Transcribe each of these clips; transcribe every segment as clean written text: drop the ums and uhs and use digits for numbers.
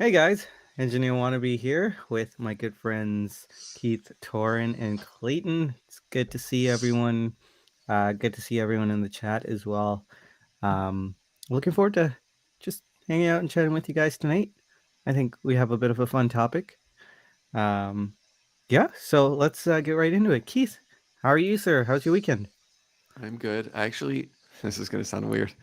Hey guys, Engineer Wannabe here with my good friends Keith, Torin, and Clayton. It's good to see everyone. Good to see everyone in the chat as well. Um, Looking forward to just hanging out and chatting with you guys tonight. I think we have a bit of a fun topic. Um, yeah, so let's get right into it. Keith, how are you, sir? How's your weekend? I'm good. This is gonna sound weird.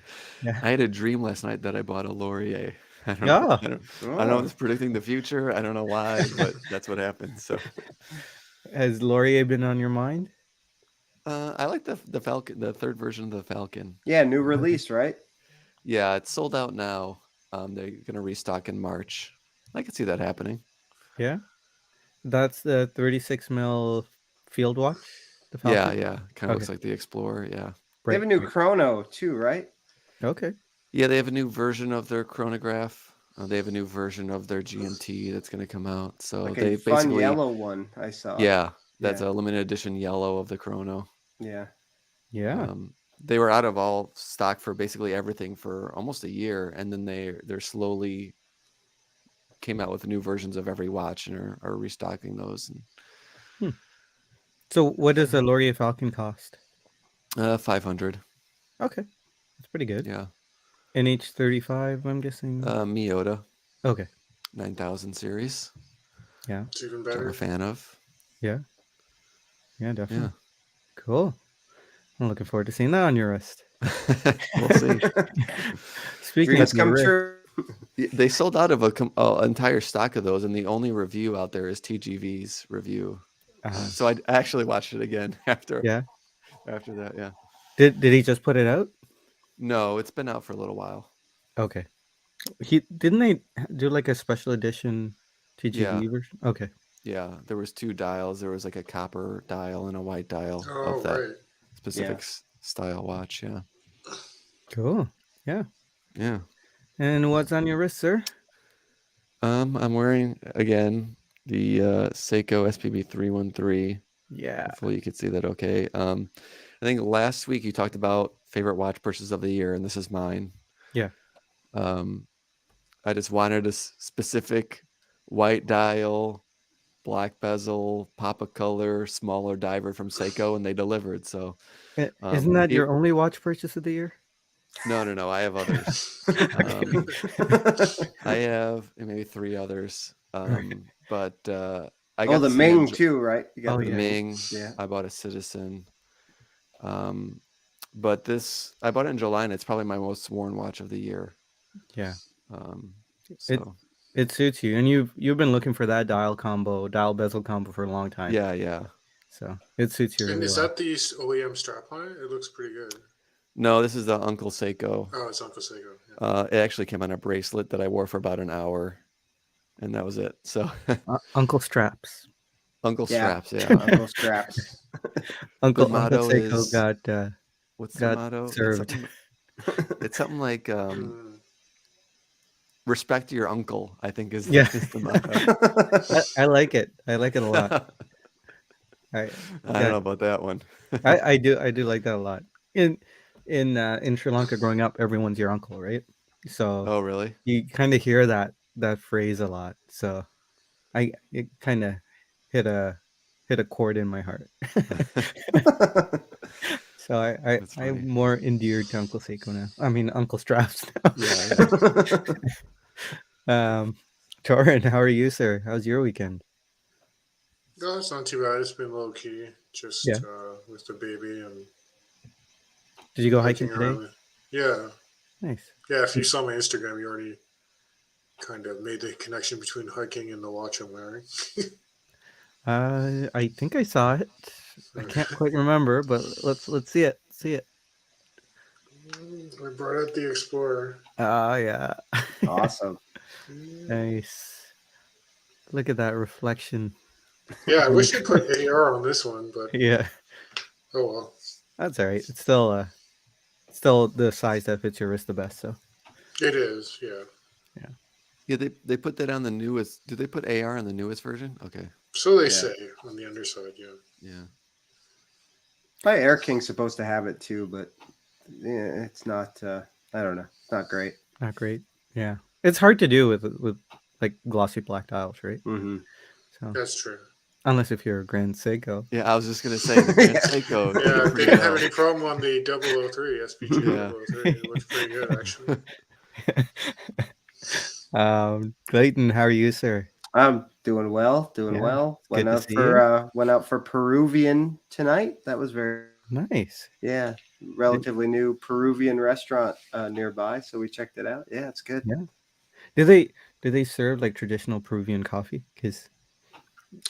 Yeah. I had a dream last night that I bought a Laurier. I don't know. Yeah. I don't know if Oh, it's predicting the future. I don't know why, but that's what happened. So, Has Laurier been on your mind? I like the Falcon, the third version of the Falcon. yeah, new Okay. release, right? Yeah, it's sold out now. They're gonna restock in March. I could see that happening. Yeah. That's the 36 mil field watch, the Yeah, Falcon. yeah. Kind of Okay. looks like the Explorer. Yeah, They have Right, a new right. Chrono too, right? Okay. yeah. They have a new version of their chronograph. They have a new version of their GMT that's gonna come out. So Like a they fun basically, yellow one I saw. yeah, that's Yeah, a limited edition yellow of the Chrono. yeah. Yeah. They were out of all stock for basically everything for almost a year, and then they're slowly came out with new versions of every watch and are restocking those. And Hmm. So what does a Laurier Falcon cost? 500, Okay. That's pretty good. yeah. NH35, I'm guessing. Miyota Okay. 9000 series, Yeah. It's even which I'm a better. fan of. Yeah. Yeah, Yeah, definitely. Cool. I'm looking forward to seeing that on your wrist. we'll see. Speaking of Dreams That's your come wrist. true. they sold out of entire stock of those, and the only review out there is TGV's review. Uh, So I actually watched it again yeah. after that. Yeah, Did he just put it out? no, it's been out for a little while. Okay. He didn't they do like a special edition Yeah, TGV version? Okay. yeah, there was 2 dials. There was like a copper dial and a white dial of Oh, that right. specific Yeah. style watch. Yeah, Cool. Yeah. yeah. And what's on your wrist, sir? I'm wearing again the Seiko SPB 313. Yeah. Hopefully you could see that okay. I think last week you talked about favorite watch purchases of the year, and this is mine. Yeah. Um, I just wanted a specific white dial, black bezel, pop of color, smaller diver from Seiko, and they delivered. So, Isn't that it, your only watch purchase of the year? no, I have others. Um, I have maybe 3 others. Right. But I Oh, got the this in Ming too, right? You Oh got the the yeah. Ming. Ming. Yeah. I bought a Citizen. Um, but this I bought it in July, and it's probably my most worn watch of the year. Yeah. Um, It so it suits you, and you've been looking for that dial bezel combo for a long time. yeah. So it suits you And really is well. that the OEM strap on it? It looks pretty good. No, this is the Uncle Seiko. Oh, it's Uncle Sego. Yeah. It actually came on a bracelet that I wore for about an hour, and that was it. So Uncle Straps. Uncle Yeah. Straps, yeah. Uncle Straps. The Uncle motto Seiko is what's the got motto? served. It's something like Mm. respect your uncle, I think is Yeah. is the motto. I like it. I like it a lot. I I don't yeah. know about that one. I do like that a lot. In Sri Lanka growing up, everyone's your uncle, right? So Oh, really? you kind of hear that phrase a lot. So I it kind of hit a hit a chord in my heart. So That's I'm funny. more endeared to Uncle Seiko now. I mean Uncle Straps now. Yeah. um, Torin, how are you, sir? How's your weekend? No, it's not too bad. It's been low key, Yeah. just with the baby and Did you go hiking hiking today? around. Yeah, Nice. yeah. If you saw my Instagram, you already kind of made the connection between hiking and the watch I'm wearing. I think I saw it. I can't quite remember, but let's see it. See it. I brought out the Explorer. Ah, yeah. Awesome. Nice. Look at that reflection. Yeah, I wish they put AR on this one, but Yeah, oh well. that's all right. It's still the size that fits your wrist the best. So It is, yeah. yeah. Yeah, they put that on the newest. Did they put AR on the newest version? Okay. So they Yeah. say on the underside, yeah. Yeah. My Air King's supposed to have it too, but it's not. I don't know. It's not great. Not great. Yeah, it's hard to do with like glossy black dials, right? Mm-hmm. So That's true. unless if you're a Grand Seiko. Yeah, I was just gonna say the Grand Yeah. Seiko did Yeah, they pretty didn't have well. any problem on the 003, SPG Yeah. 003. It looks pretty good, actually. Clayton, how are you, sir? I'm doing well, doing Yeah, well. it's good to see you. Went out for Peruvian tonight. That was very Nice. yeah, Did, relatively new Peruvian restaurant nearby, so we checked it out. Yeah, it's good. yeah. Do they serve like traditional Peruvian coffee? Because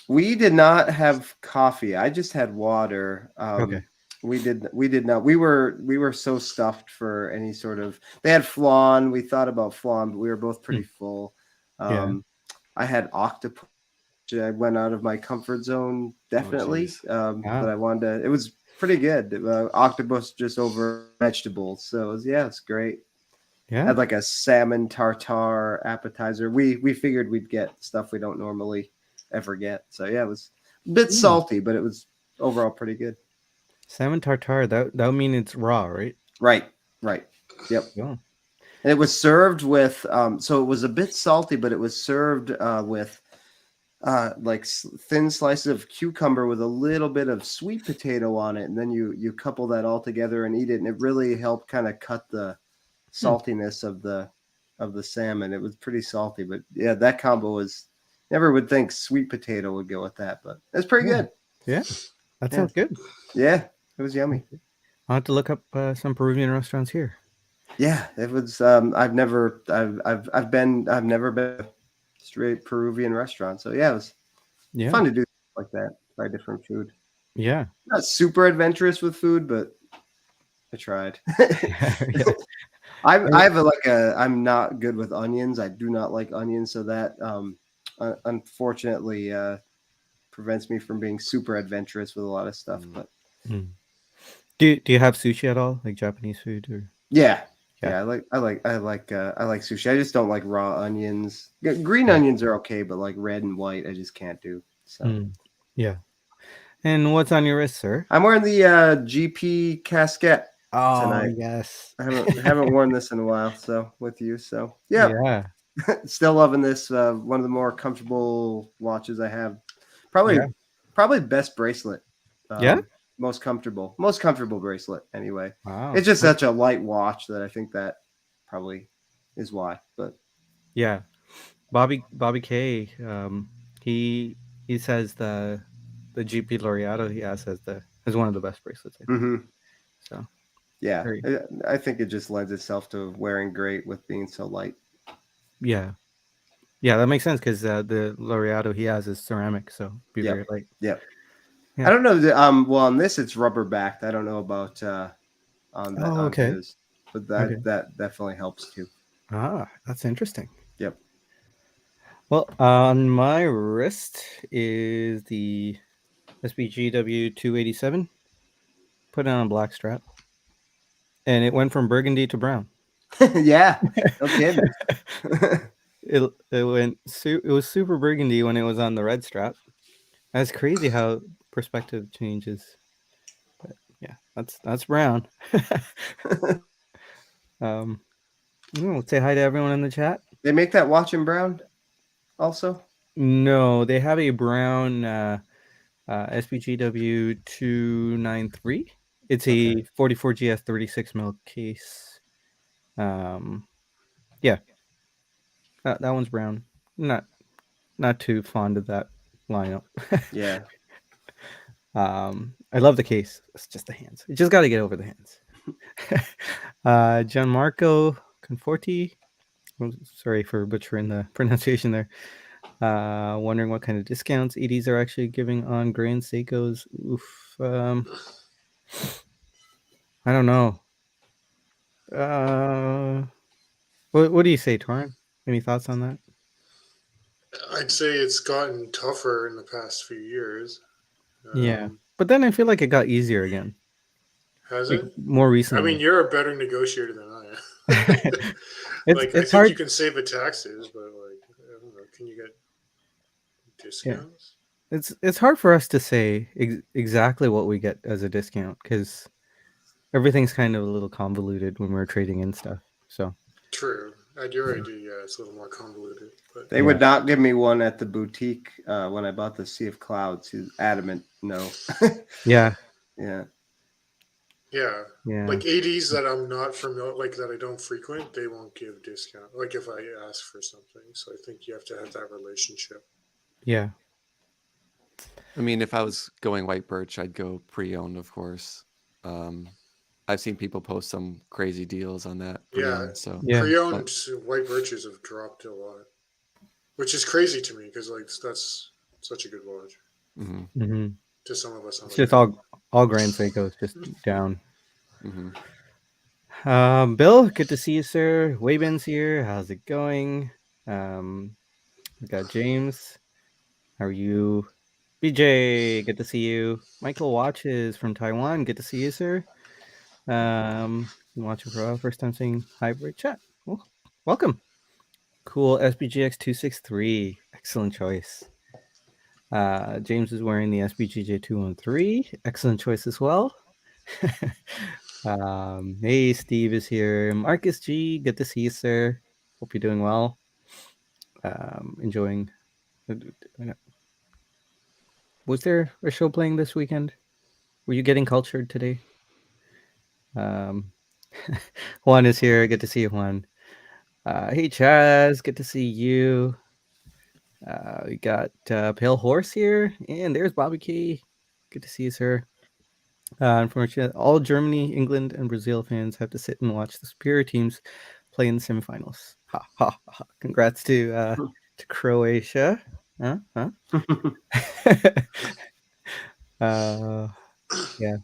We did not have coffee. I just had water. okay. We did not. We were so stuffed for any sort of. They had flan. We thought about flan, but we were both pretty Mm, full. yeah. Um, I had octopus. I went out of my comfort zone Oh, definitely, jeez. but Wow. I wanted to. It was pretty good. Octopus just over vegetables, so it's great. Yeah. Had like a salmon tartare appetizer. We figured we'd get stuff we don't normally ever get. So yeah, it was a bit Mm. salty, but it was overall pretty good. Salmon tartare. That would mean it's raw, right? Right, right. Yep. Oh. And it was served with so it was a bit salty, but it was served with like thin slices of cucumber with a little bit of sweet potato on it, and then you couple that all together and eat it, and it really helped kind of cut the Hmm. saltiness of the salmon. It was pretty salty, but yeah, that combo was never would think sweet potato would go with that, but it's pretty Yeah. good. Yeah. That Yeah, sounds good. yeah, it was yummy. Okay. I'll have to look up some Peruvian restaurants here. Yeah, it was. I've never been to a straight Peruvian restaurant, so yeah, it was Yeah. fun to do like that, try different food. Yeah. Not super adventurous with food, but I tried. Yeah. I have I'm not good with onions. I do not like onions, so that unfortunately prevents me from being super adventurous with a lot of stuff. Mm. But Mm. Do you have sushi at all, like Japanese food or? yeah, Yeah. yeah, I like sushi. I just don't like raw onions. Green Yeah. onions are okay, but like red and white, I just can't do. So Mm. Yeah. And what's on your wrist, sir? I'm wearing the GP casquette Oh tonight. yes. I haven't worn this in a while, so with you. So yeah, Yeah. still loving this. One of the more comfortable watches I have. Probably, Yeah. probably best bracelet. Yeah. Most comfortable bracelet. Anyway, Wow. it's just such a light watch that I think that probably is why. But Yeah. Bobby K. He says the GP Laureato he has as one of the best bracelets, I think. mhm. So Yeah, very I think it just lends itself to wearing great with being so light. yeah. Yeah, that makes sense because the Laureato he has is ceramic, so be Yep, very light. yep. Yeah. I don't know. Well, on this it's rubber backed. I don't know about Oh, on okay. his, but Okay. that definitely helps too. That's interesting. Yep. Well, on my wrist is the SBGW 287. Put it on a black strap, and it went from burgundy to brown. Yeah, no kidding. It was super burgundy when it was on the red strap. That's crazy how perspective changes. But yeah, that's brown. Let's say hi to everyone in the chat. They make that watch in brown also? No, they have a brown SPGW 293. It's Okay. a 44GS 36 mil case. Yeah, that one's brown. Not too fond of that lineup. Yeah. I love the case. It's just the hands. You just got to get over the hands. Gianmarco Conforti. I'm sorry for butchering the pronunciation there. Wondering what kind of discounts EDs are actually giving on Grand Seikos. Oof. I don't know. What do you say, Torin? Any thoughts on that? I'd say it's gotten tougher in the past few years. Yeah, but then I feel like it got easier again, Has like it? more I recently. mean, you're a better negotiator than I am. Like, I It's think hard. you can save the taxes, but like, I don't know. Can you get Yeah, discounts? it's hard for us to say exactly what we get as a discount because everything's kind of a little convoluted when we're trading in stuff. So True. At your age, yeah, it's a little more convoluted, but They would not give me one at the boutique when I bought the Sea of Clouds. He's adamant, no. Yeah. Yeah. yeah, Yeah. like 80s that I'm not familiar, like that I don't frequent, they won't give discount. Like if I ask for something, so I think you have to have that relationship. Yeah. I mean, if I was going white birch, I'd go pre-owned, of course. Um, I've seen people post some crazy deals on that Yeah, pre-owned. So, Yeah. but pre-owned white birches have dropped a lot, which is crazy to me because like that's such a good watch. mhm, Hmm. To some of us on It's the just panel. all Grand Seiko's just down. mhm. Bill, good to see you, sir. Wayben's here. How's it going? We got James. How are you? BJ, good to see you. Michael Watches from Taiwan. Good to see you, sir. Been watching for a while. First time saying hybrid chat. Well, welcome. Cool. SBGX 263. Excellent choice. James is wearing the SBGJ 213. Excellent choice as well. Hey, Steve is here. Marcus G, good to see you, sir. Hope you're doing well. Enjoying. Was there a show playing this weekend? Were you getting cultured today? Um, Juan is here. Good to see you, Juan. Hey, Chaz. Good to see you. We got Pale Horse here, and there's Bobby K. Good to see you, sir. Unfortunately, all Germany, England, and Brazil fans have to sit and watch the superior teams play in the semifinals. Ha ha ha! Congrats to Croatia. Huh? Huh? uh, yeah.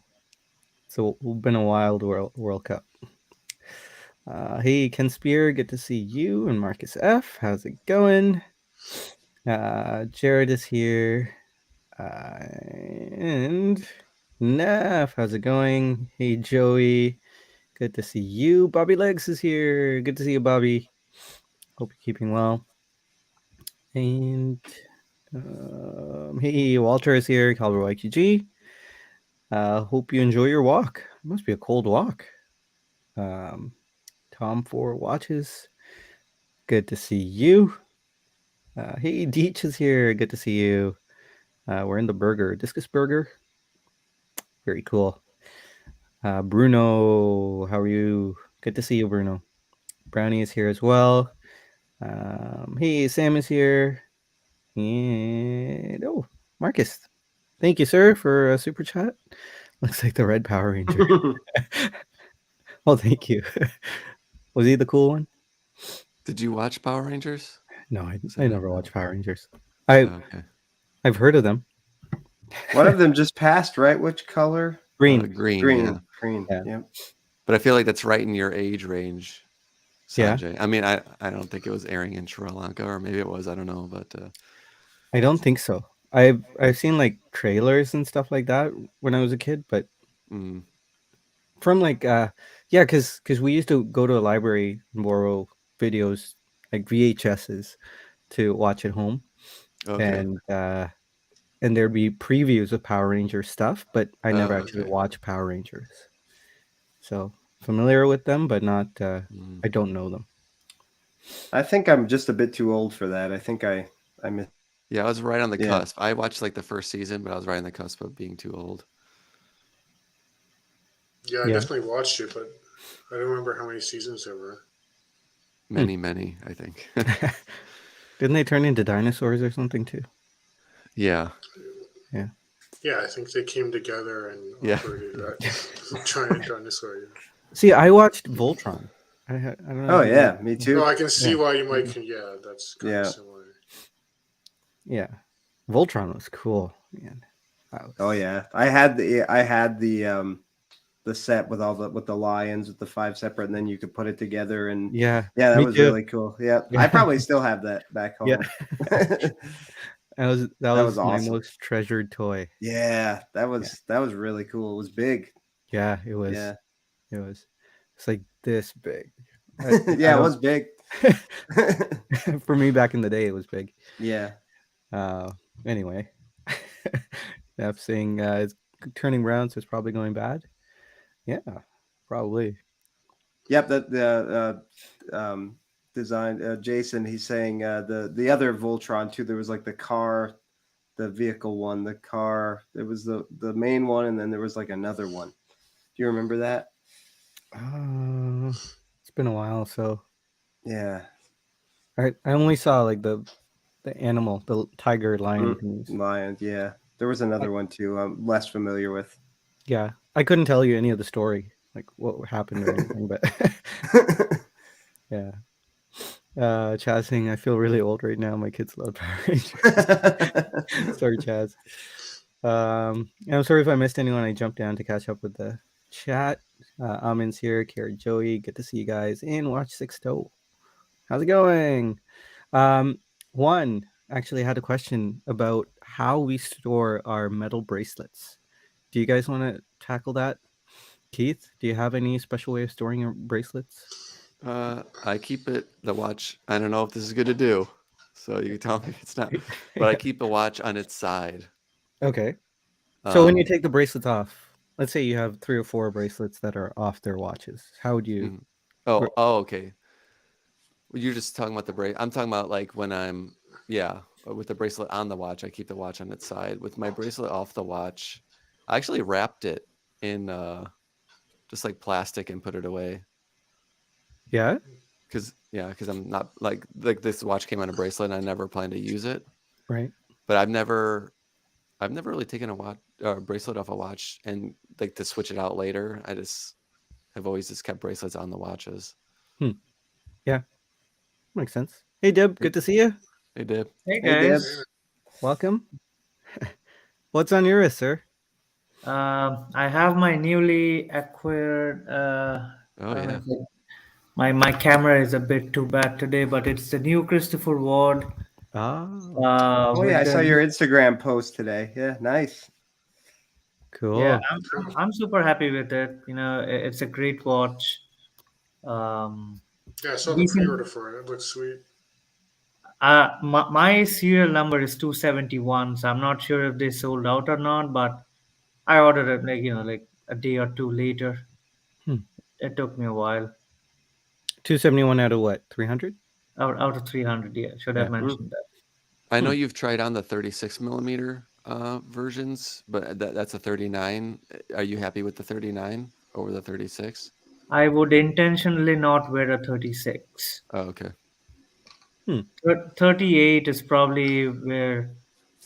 So it's been a wild World Cup. Hey, Ken Spear, good to see you, and Marcus F. How's it going? Jared is here, and Neff. How's it going? Hey, Joey. Good to see you. Bobby Legs is here. Good to see you, Bobby. Hope you're keeping well. And hey, Walter is here. Caliber YQG. Hope you enjoy your walk. It must be a cold walk. Um, Tom 4 watches. Good to see you. Hey, Deech is here. Good to see you. We're in the burger, Discus Burger. Very cool. Bruno, how are you? Good to see you, Bruno. Brownie is here as well. Hey, Sam is here. And oh, Marcus. Thank you, sir, for a super chat. Looks like the Red Power Ranger. Oh, thank you. Was he the cool one? Did you watch Power Rangers? No, Is I that never no? watched Power Rangers. I've Okay. heard of them. One of them just passed, right? Which color? Green. Green, yeah. Green. Yeah. Yep. But I feel like that's right in your age range, Yeah. Sanjay. I mean, I don't think it was airing in Sri Lanka, or maybe it was. I don't know, but I don't think so. I've seen like trailers and stuff like that when I was a kid, but mm, from like yeah, because we used to go to a library and borrow videos like VHSs to watch at home, okay. and there'd be previews of Power Ranger stuff, but I Oh, never actually okay. watched Power Rangers. So familiar with them, but not Mm. I don't know them. I think I'm just a bit too old for that. I think I missed. Yeah, I was right on the Yeah. cusp. I watched like the first season, but I was right on the cusp of being too old. Yeah, I Yeah. definitely watched it, but I don't remember how many seasons there were. Many, I think. Didn't they turn into dinosaurs or something too? Yeah. Yeah. Yeah, I think they came together and Yeah. operated that giant dinosaur. Yeah. See, I watched Voltron. I don't know Oh if you guys. yeah, me No, too. I can see Yeah. why you might. Yeah, that's kind of Yeah. similar. Yeah. Voltron was cool, man. Oh yeah. I had the set with the lions with the 5 separate, and then you could put it together, and Yeah, yeah, that me was too. really cool. Yeah, I Yeah. probably still have that back Yeah. home. That That was was my awesome. most treasured toy. Yeah, that Yeah. was really cool. It was big. Yeah, it was. Yeah. It was. It's like this big. I Yeah, it don't. was big. For me back in the day, it was big. Yeah. Uh, anyway, F saying it's turning brown, so it's probably going bad. Yeah, probably. Yep. That design. Jason, he's saying the other Voltron too. There was like the car, the vehicle one, the car. There was the main one, and then there was like another one. Do you remember that? It's been a while, so Yeah. I only saw like the animal, the tiger, lion things. Lions. Yeah. There was I, another one too. I'm less familiar with. yeah, I couldn't tell you any of the story, like what happened or anything, but yeah. Chaz saying I feel really old right now. My kids love Power Rangers. Sorry, Chaz. And I'm sorry if I missed anyone. I jumped down to catch up with the chat. Amin's here, Kara, Joey. Good to see you guys. And Watch Six Toe. How's it going? Um, one actually had a question about how we store our metal bracelets. Do you guys want to tackle that? Keith, do you have any special way of storing your bracelets? I keep the watch. I don't know if this is good to do, so you can tell me if it's not. But I Yeah. keep the watch on its side. Okay. So when you Um, take the bracelets off, let's say you have 3 or 4 bracelets that are off their watches. How would you? mhm. where- Oh, okay. Well, you're just talking about the bracelet. I'm talking about like when yeah, with the bracelet on the watch, I keep the watch on its side. With my bracelet off the watch, I actually wrapped it in just like plastic and put it away. Yeah. Because I'm not like this watch came on a bracelet and I never planned to use it. Right. But I've never really taken a watch bracelet off a watch and like to switch it out later. I've always just kept bracelets on the watches. Hmm. Yeah. Makes sense. Hey, Deb. Good to see you. They did. Hey Hey, Deb. guys, Welcome. What's on your wrist, sir? I have my newly acquired. Oh yeah. My camera is a bit too bad today, but it's the new Christopher Ward. Oh, Oh yeah, With I saw the your Instagram post today. Yeah, nice. yeah, cool. I'm super happy with it. You know, it's a great watch. Um, Yeah, I saw the decent. pre-order for it. It looks sweet. My serial number is 271, so I'm not sure if they sold out or not. But I ordered it like a day or two later. Hmm. It took me a while. 271 out of what? 300? Out of 300, yeah, should have Yeah. mentioned that. I know Hmm. you've tried on the 36 millimeter versions, but that's a 39. Are you happy with the 39 over the 36? I would intentionally not wear a 36. Oh, okay. 38 is probably where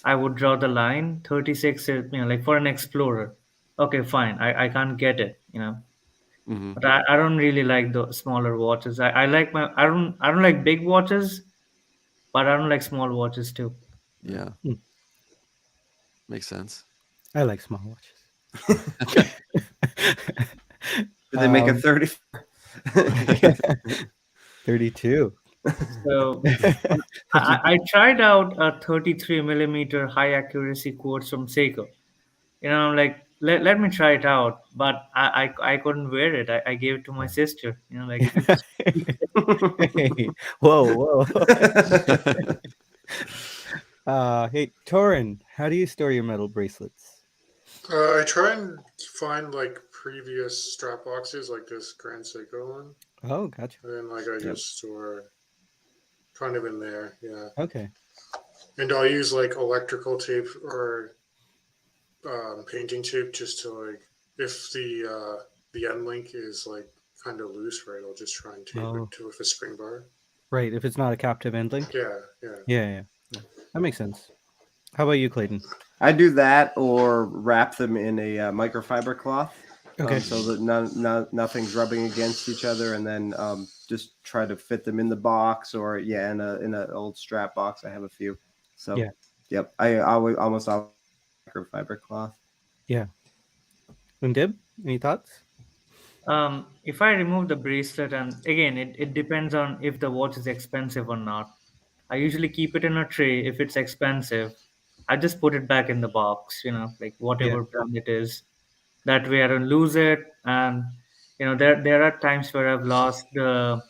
I would draw the line. 36 is, like for an explorer. Okay, fine. I can't get it, Mm-hmm. But I don't really like the smaller watches. I like I don't like big watches, but I don't like small watches too. Yeah, Hmm. makes sense. I like small watches. Did they make a um, 30? 32. So I tried out a 33 millimeter high accuracy quartz from Seiko. I'm like, let me try it out, but I couldn't wear it. I gave it to my sister. Like it's Hey, whoa, whoa. Hey, Torin, how do you store your metal bracelets? I try and find like previous strap boxes, like this Grand Seiko one, Oh, gotcha. and then like I Yep. just store kind of in there. Yeah, Okay. and I'll use like electrical tape or painting tape just to like if the end link is like kind of loose, right? I'll just try and tape Oh, it to with a spring bar. right. If it's not a captive end link. Yeah, yeah. Yeah. That makes sense. How about you, Clayton? I do that or wrap them in a microfiber cloth, Okay. so that nothing's rubbing against each other, and then just try to fit them in the box or in a old strap box. I have a few. So Yeah. yep, I almost always microfiber cloth. Yeah. And Dib, any thoughts? if I remove the bracelet, and again, it depends on if the watch is expensive or not. I usually keep it in a tray. If it's expensive, I just put it back in the box. Like Yeah. whatever brand it is. That way, I don't lose it. And there are times where I've lost the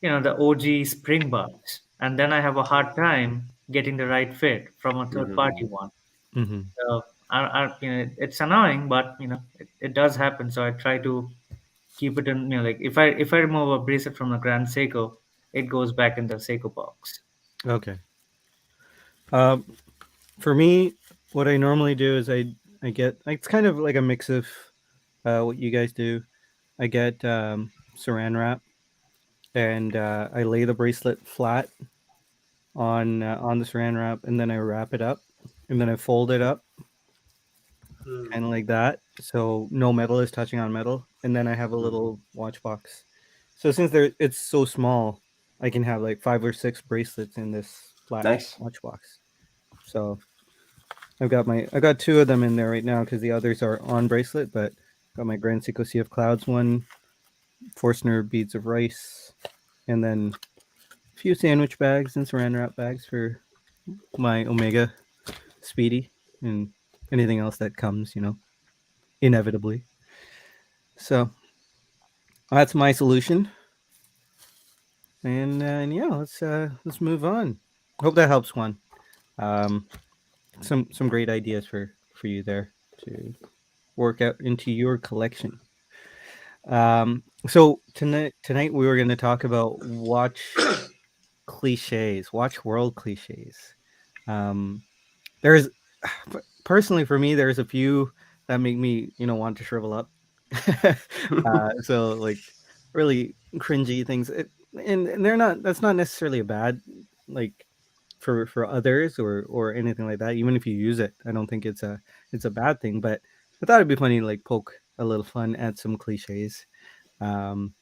OG spring bars, and then I have a hard time getting the right fit from a third Hmm. party one. Mm-hmm. So it's annoying, but it does happen. So I try to keep it in, like if I remove a bracelet from a Grand Seiko, it goes back in the Seiko box. Okay. Um, for me, what I normally do is I get, it's kind of like a mix of what you guys do. I get saran wrap, and I lay the bracelet flat on the saran wrap, and then I wrap it up, and then I fold it up, kind of Hmm. like that, so no metal is touching on metal, and then I have a Mhm. little watch box. So since it's so small, I can have like 5 or 6 bracelets in this flat Nice. watch box. So I got 2 of them in there right now because the others are on bracelet, but got my Grand Seiko Sea of Clouds one, Forstner beads of rice, and then a few sandwich bags and saran wrap bags for my Omega Speedy and anything else that comes, inevitably. So that's my solution, and yeah, let's move on. Hope that helps, Juan. Um, some great ideas for you there to work out into your collection. So tonight we were going to talk about watch world cliches. Um, there's personally for me, there's a few that make me, want to shrivel up. So like really cringy things, and they're not. That's not necessarily a bad like for others or anything like that. Even if you use it, I don't think it's a bad thing. But I thought it'd be funny to like poke a little fun at some cliches. Um,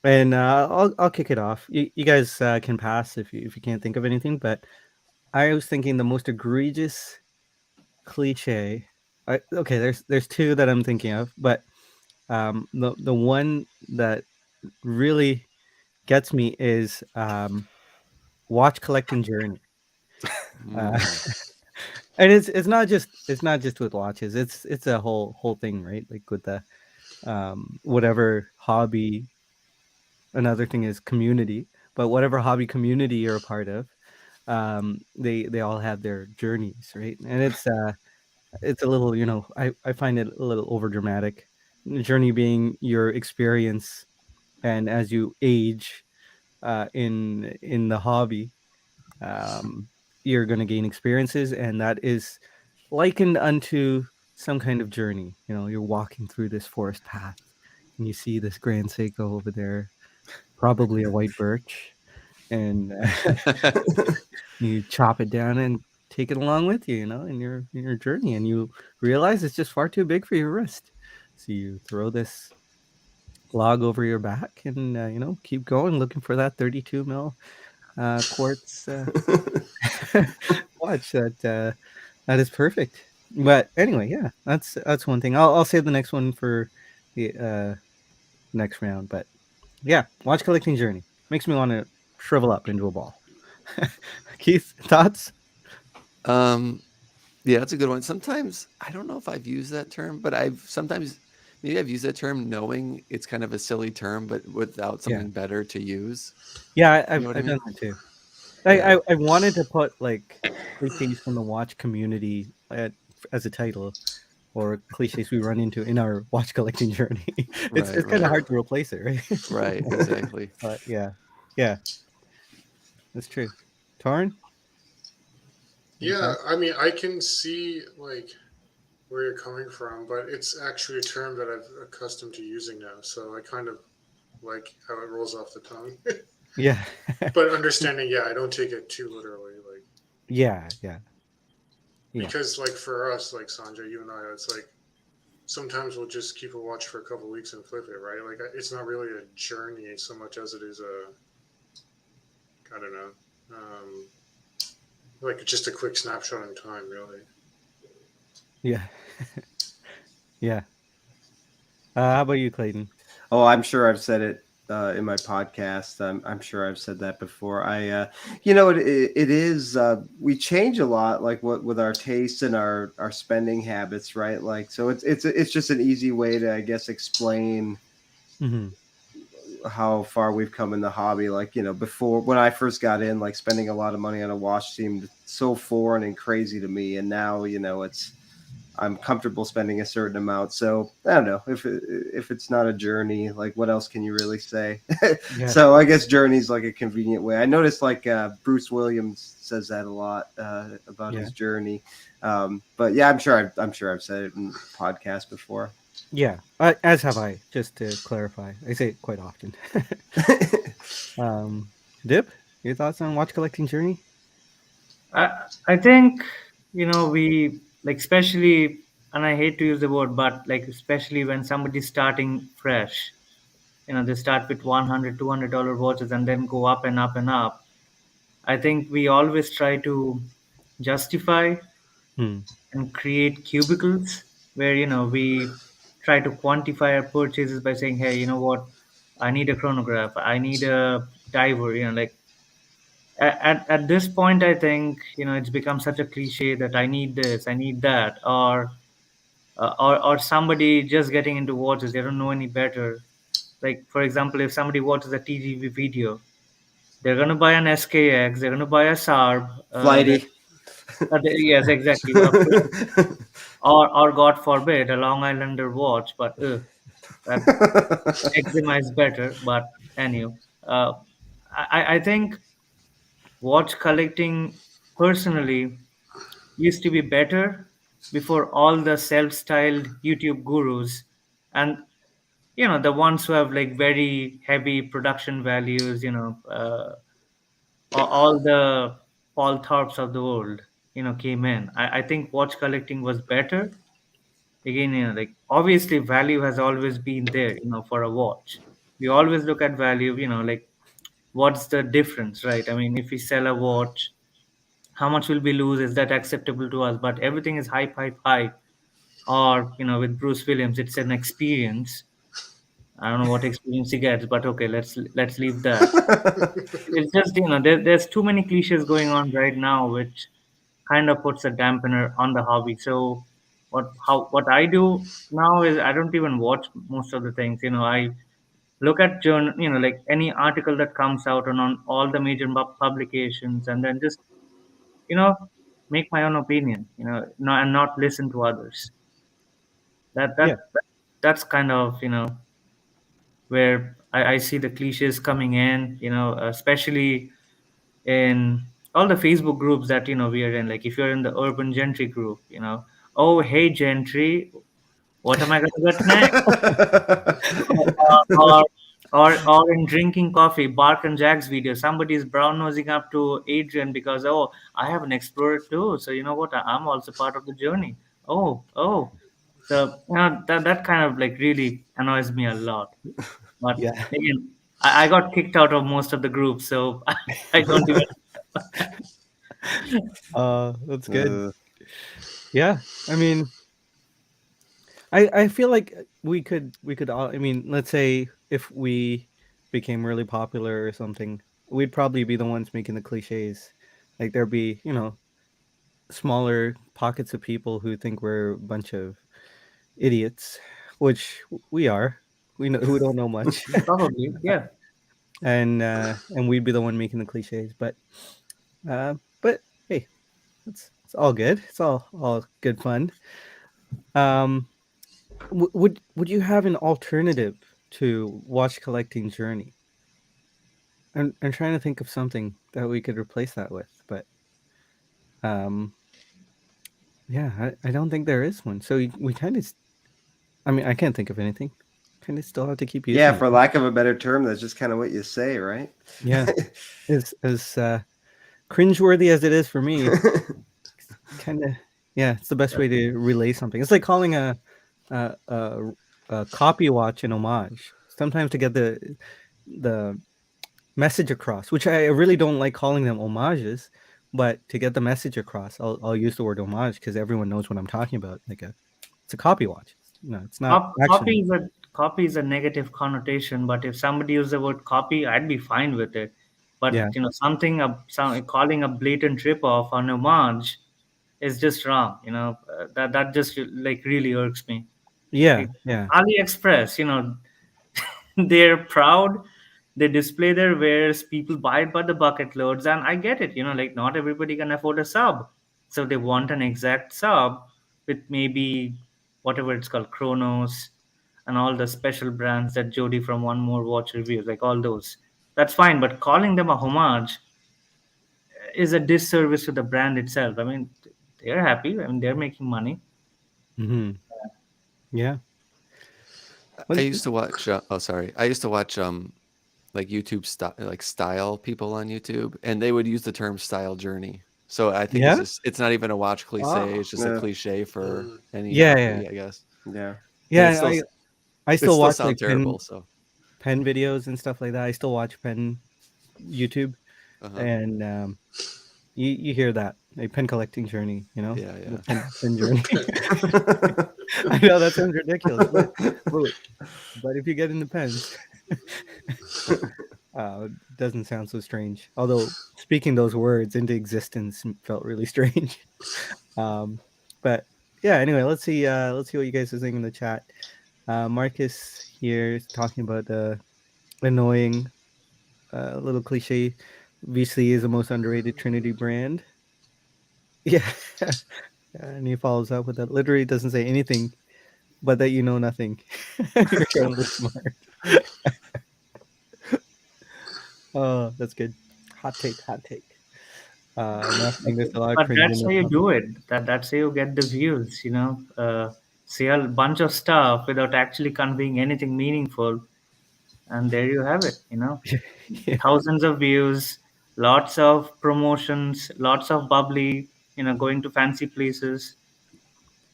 and I'll kick it off. You guys can pass if you can't think of anything. But I was thinking the most egregious cliche. Okay, there's 2 that I'm thinking of, but the one that really gets me is watch collecting journey. Uh, Mm. and it's not just with watches. It's a whole thing, right? Like with the whatever hobby. Another thing is community, but whatever hobby community you're a part of, they all have their journeys, right? And it's a little, I find it a little over dramatic. Journey being your experience, and as you age in the hobby, um, you're going to gain experiences, and that is likened unto some kind of journey. You're walking through this forest path, and you see this Grand Seiko over there, probably a white birch, and you chop it down and take it along with you, in your journey, and you realize it's just far too big for your wrist. So you throw this log over your back and keep going, looking for that 32 mil quartz watch that is perfect. But anyway, yeah, that's one thing. I'll save the next one for the next round. But yeah, watch collecting journey makes me want to shrivel up into a ball. Keith, thoughts? um, yeah, that's a good one. Sometimes I don't know if I've used that term, but maybe I've used that term knowing it's kind of a silly term, but without Yeah. something better to use. Yeah, You I've know what I I've done mean? that too. Yeah. I wanted to put like cliches from the watch community as a title, or cliches we run into in our watch collecting journey. It's Right, it's kind of right. hard to replace it, right? Right, exactly. But yeah, yeah, that's true. Torn, any Yeah, thoughts? I mean, I can see like where you're coming from, but it's actually a term that I've accustomed to using now, so I kind of like how it rolls off the tongue. Yeah, But understanding, yeah, I don't take it too literally, like yeah, yeah, yeah, because like for us, like Sanjay, you and I, it's like sometimes we'll just keep a watch for a couple weeks and flip it, right? Like it's not really a journey so much as it is a, I don't know, like just a quick snapshot in time, really. yeah, yeah. How about you, Clayton? Oh, I'm sure I've said it in my podcast. I'm sure I've said that before. It is. We change a lot, like what with our tastes and our spending habits, right? Like, so it's just an easy way to, I guess, explain Hmm. how far we've come in the hobby. Like, before when I first got in, like spending a lot of money on a watch seemed so foreign and crazy to me, and now, it's I'm comfortable spending a certain amount. So I don't know if it's not a journey, like what else can you really say? Yeah. So I guess journey's like a convenient way. I noticed like Bruce Williams says that a lot about Yeah. his journey. But yeah, I'm sure I've said it in podcast before. Yeah. As have I, just to clarify. I say it quite often. um, Dip, your thoughts on watch collecting journey? I I think we like, especially, and I hate to use the word, but like especially when somebody's starting fresh, they start with 100, $200 watches and then go up and up and up. I think we always try to justify Hmm. and create cubicles where we try to quantify our purchases by saying, hey, you know what, I need a chronograph, I need a diver, like at this point, I think it's become such a cliche that I need this, I need that, or somebody just getting into watches, they don't know any better. Like, for example, if somebody watches a TGV video, they're going to buy an SKX, they're going to buy a SARB, Flighty. yes, exactly, or God forbid, a Long Islander watch, but that eczema is better. But anyway, uh, I think watch collecting personally used to be better before all the self-styled YouTube gurus and the ones who have like very heavy production values, all the Paul Thorpes of the world, came in. I think watch collecting was better. Again, like obviously value has always been there, for a watch. We always look at value, like what's the difference, right? I mean, if we sell a watch, how much will we lose? Is that acceptable to us? But everything is hype, hype, hype. Or with Bruce Williams, it's an experience. I don't know what experience he gets, but okay, let's leave that. It's just there's too many cliches going on right now, which kind of puts a dampener on the hobby. So what I do now is I don't even watch most of the things. I look at journal, like any article that comes out on all the major publications, and then just you know make my own opinion. And not listen to others. That Yeah. that, that that's kind of where I see the cliches coming in. Especially in all the Facebook groups that we are in. Like if you're in the urban gentry group, oh hey gentry, what am I going to get next? or, or in drinking coffee, Bark and Jack's video, somebody's brown nosing up to Adrian because, oh, I have an explorer too. So you know what? I'm also part of the journey. Oh. So that kind of like really annoys me a lot. But Yeah. again, I got kicked out of most of the groups, so I don't even. That's good. Uh, Yeah. I mean, I feel like we could all. I mean, let's say if we became really popular or something, we'd probably be the ones making the cliches. Like there'd be smaller pockets of people who think we're a bunch of idiots, which we are. We know who don't know much, Probably, yeah. and we'd be the one making the cliches. But hey, it's all good. It's all good fun. Um, would you have an alternative to watch collecting journey? I'm trying to think of something that we could replace that with, but um, yeah, I don't think there is one. So we kind of, I mean, I can't think of anything. Kind of still have to keep yeah, using it. for lack of a better term, that's just kind of what you say, right? Yeah, as cringeworthy as it is for me, kind of, yeah, it's the best way to relay something. It's like calling a, a, a copy watch an homage. Sometimes to get the message across, which I really don't like calling them homages, but to get the message across, I'll use the word homage because everyone knows what I'm talking about. It's a copy watch. No, it's not actually. Copy is a negative connotation, but if somebody used the word copy, I'd be fine with it. But Yeah, calling a blatant rip off on homage is just wrong. That just like really irks me. yeah, Like yeah, AliExpress, they're proud. They display their wares. People buy it by the bucket loads, and I get it. Like not everybody can afford a sub, so they want an exact sub. with maybe whatever it's called, Chronos, and all the special brands that Jody from One More Watch reviews, like all those. That's fine, but calling them a homage is a disservice to the brand itself. I mean, they're happy. I mean, they're making money. Hmm. Yeah. I used to watch. Oh, sorry. I used to watch like YouTube style people on YouTube, and they would use the term style journey. So I think Yeah. it's not even a watch cliche. Oh, It's just a yeah. cliche for any Yeah. hobby, I guess. Yeah. And Yeah. I it still still watch sound like terrible. So pen videos and stuff like that. I still watch pen YouTube, and you hear that a pen collecting journey, you know, yeah, the yeah. pen journey. I know that sounds ridiculous, but if you get into pens, it doesn't sound so strange. Although speaking those words into existence felt really strange. But yeah. Anyway, let's see. Let's see what you guys are saying in the chat. Marcus here is talking about the annoying little cliche. VC is the most underrated Trinity brand. Yeah. And he follows up with that. Literally doesn't say anything, but that you know nothing. You're incredibly smart. Oh, that's good. Hot take. Hot take. Nothing. There's a lot of But cringe in that's how this you one. do it. That's how you get the views. Say a bunch of stuff without actually conveying anything meaningful, and there you have it. Yeah. Thousands of views, lots of promotions, lots of bubbly. Going to fancy places.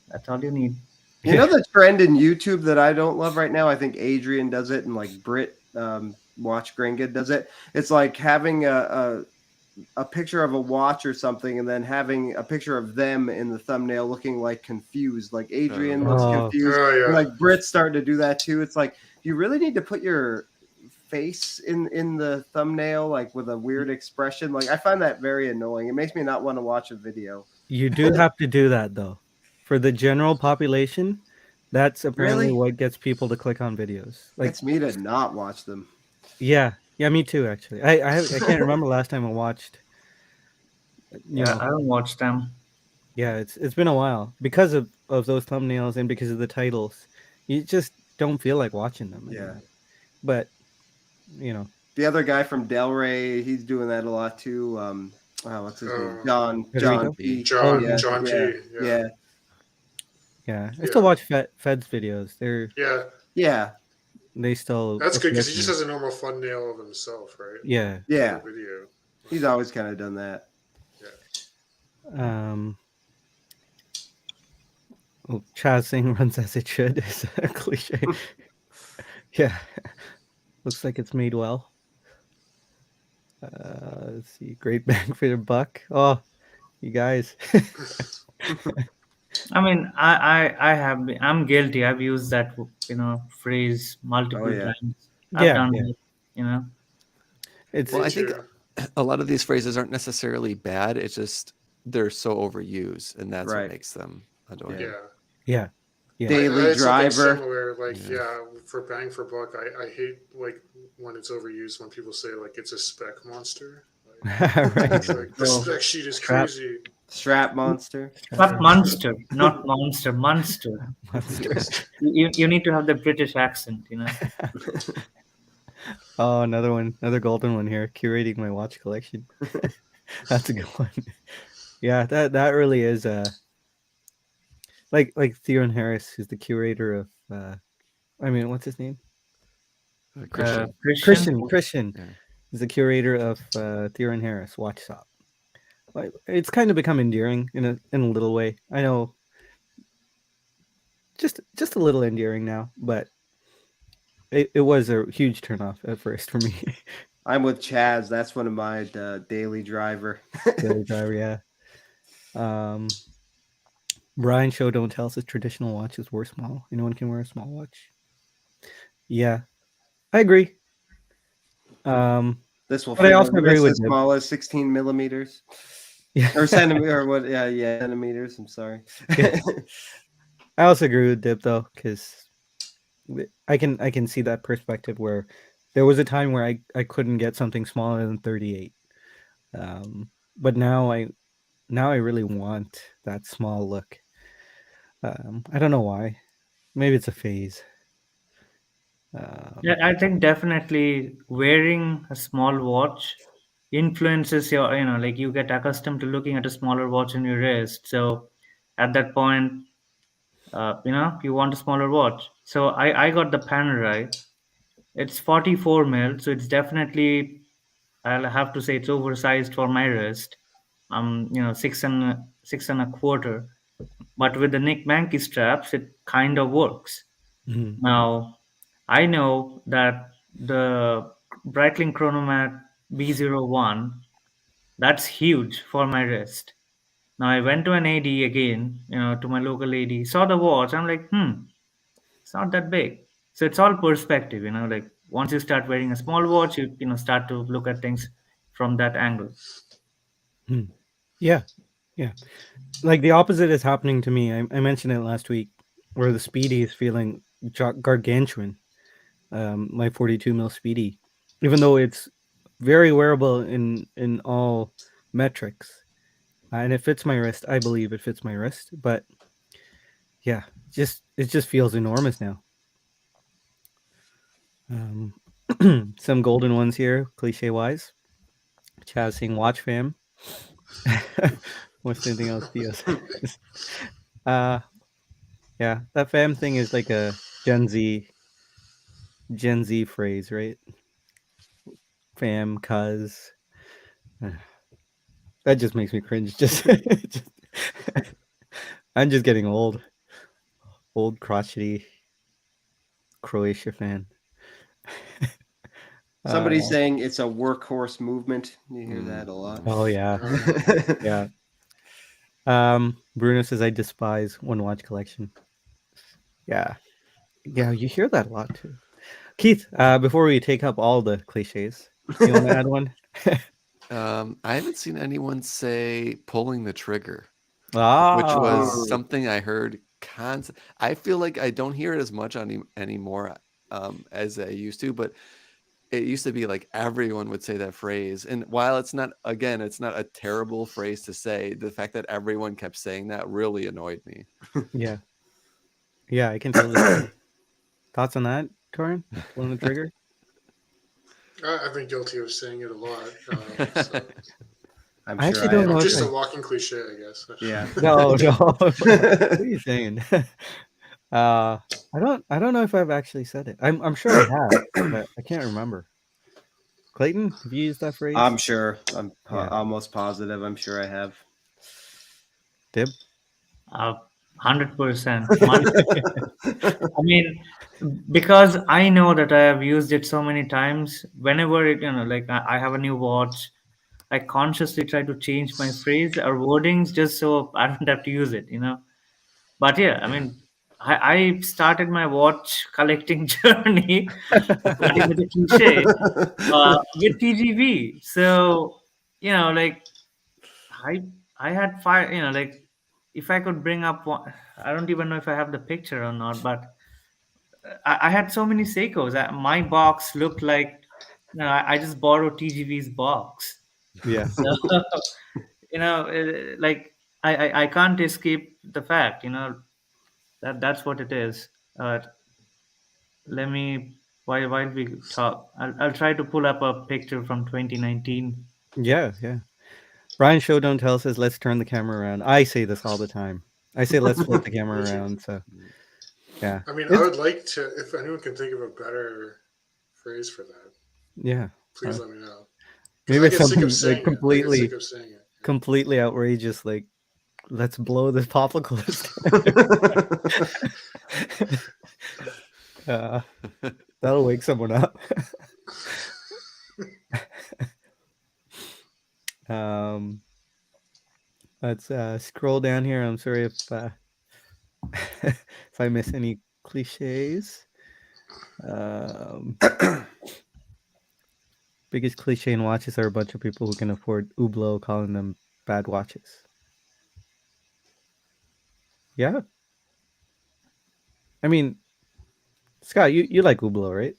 That's all you need. You know the trend in YouTube that I don't love right now? I think Adrian does it, and like Brit Watch Gringa does it. It's like having a picture of a watch or something, and then having a picture of them in the thumbnail looking like confused. Like Adrian looks Oh. confused, Oh, yeah. and like Brit's starting to do that too. It's like you really need to put your face in the thumbnail, like with a weird expression. Like I find that very annoying. It makes me not want to watch a video. You do have to do that though. For the general population, that's apparently Really? what gets people to click on videos. Like, Gets me to not watch them. yeah, me too. Actually, I can't remember last time I watched. You know, I don't watch them. yeah, it's been a while because of those thumbnails and because of the titles. You just don't feel like watching them anymore. Yeah. But The other guy from Delray, he's doing that a lot too. What's his name? John Federico? P. John yeah, John yeah, P. yeah, yeah, I still watch Fed's videos. Yeah, yeah. They still that's good because he appeal just to me. has a normal thumbnail of himself, right? Yeah. Yeah. For the video. He's always kind of done that. Chaz saying runs as it should is a cliche. Yeah. Looks like it's made well. Let's see. Great bang for your buck. Oh, you guys. I mean, I'm guilty. I've used that phrase multiple times. I've done it. Well, I think too. a lot of these phrases aren't necessarily bad. It's just they're so overused, and that's what makes them annoying. Yeah. Yeah. Daily I had something driver. similar, like for bang for buck, I hate like when it's overused when people say like it's a spec monster. Right. It's like the spec sheet is crazy. Strap monster. But monster, not monster, monster. Monster. You need to have the British accent, Oh, another golden one here. Curating my watch collection. That's a good one. Yeah, that really is like Theron Harris, who's the curator of what's his name? Christian. Christian Yeah. is the curator of Theron Harris Watch Shop. Like, it's kind of become endearing in a little way. I know, just a little endearing now, but it was a huge turnoff at first for me. I'm with Chaz. That's one of my daily driver. Daily driver, yeah. Brian Show Don't Tell says traditional watches were small. Anyone can wear a small watch. Yeah, I agree. This will but I fit also agree with as small as 16 millimeters. Yeah. Or centimeter or what? Yeah, centimeters. I'm sorry. Yeah. I also agree with Dip though, because I can see that perspective where there was a time where I couldn't get something smaller than 38. But now I really want that small look. I don't know why. Maybe it's a phase. Yeah, Um, I think definitely wearing a small watch influences your, like you get accustomed to looking at a smaller watch on your wrist. So at that point, you want a smaller watch. So I got the Panerai. It's 44 mil, so it's definitely, I'll have to say it's oversized for my wrist. Six and a quarter. But with the Nick Manky straps, it kind of works. mhm, Now, I know that the Breitling Chronomat B01, that's huge for my wrist. Now I went to an AD again, to my local AD, saw the watch. I'm like, it's not that big. So it's all perspective, like once you start wearing a small watch, you start to look at things from that angle. mhm. Yeah, yeah. Like the opposite is happening to me. I mentioned it last week, where the Speedy is feeling gargantuan. My 42 mil Speedy, even though it's very wearable in all metrics, and it fits my wrist. I believe it fits my wrist, but yeah, it just feels enormous now. Um, some golden ones here, cliche wise. Chaz saying watch fam. What's anything else Theo says? Uh yeah, that fam thing is like a Gen Z phrase, right? Fam, cuz. That just makes me cringe. Just I'm just getting old crotchety Croatia fan. Somebody's Uh, saying it's a workhorse movement. You hear Mm, that a lot. oh yeah, Yeah. yeah. Bruno says I despise one watch collection. Yeah, yeah. You hear that a lot too. Keith, before we take up all the cliches, you want to add one? I haven't seen anyone say pulling the trigger, which was Ah, Mm. something I heard constant. I feel like I don't hear it as much anymore as I used to, but it used to be like everyone would say that phrase. And while it's not, again, it's not a terrible phrase to say, the fact that everyone kept saying that really annoyed me. yeah, yeah. I can totally see. Thoughts on that, Corin? Pulling the trigger? I've been guilty of saying it a lot. So I'm I sure actually I don't have know I'm if just I. a too. walking cliche, I guess. Yeah. No, no. What are you saying? I don't know if I've actually said it. I'm sure I have, but I can't remember. Clayton, have you used that I'm phrase? sure. Yeah. Almost positive. I'm sure I have. Dib? 100%. I mean, because I know that I have used it so many times. Whenever like I have a new watch, I consciously try to change my phrase or wordings just so I don't have to use it. But yeah, I mean, I started my watch collecting journey, according to the cliche, with TGV. So like I I had five. Like if I could bring up one, I don't even know if I have the picture or not, but I had so many Seikos. My box looked like I just borrowed TGV's box. Yeah. So like I can't escape the fact that's what it is. Let me while we talk, I'll try to pull up a picture from 2019. Yeah, yeah. Brian Show Don't Tell says let's turn the camera around. I say this all the time. I say let's flip the camera around. So yeah. I mean, I It's would like to, if anyone can think of a better phrase for that, yeah. please let me know. Because Maybe I it's get sick of something like saying it. I get sick of saying it. completely outrageous, like let's blow this popsicle this time. uh, that'll wake someone up. um, let's scroll down here. I'm sorry if if I miss any cliches. Um, biggest cliche in watches are a bunch of people who can afford Hublot calling them bad watches. Yeah, I mean, Scott, you like Hublot, right?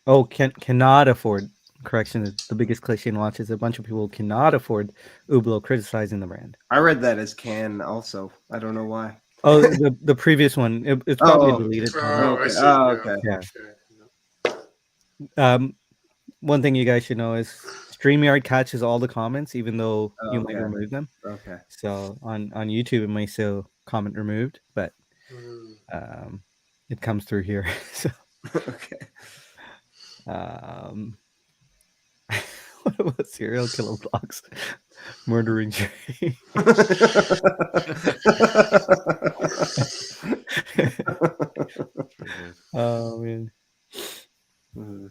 Oh, cannot afford. correction, the biggest cliche in watch is a bunch of people cannot afford Hublot, criticizing the brand. I read that as can also. I don't know why. Oh, the previous one. It's probably a Oh. deleted Oh, comment. I Okay. see. Oh, Yeah. okay. Yeah. Okay. One thing you guys should know is StreamYard catches all the comments, even though you might Okay. remove them. Okay. So on YouTube, it might say comment removed, but Mm. it comes through here. So Okay. what about serial killer blocks? Murdering Trey. Pretty good. Oh man. Mhm.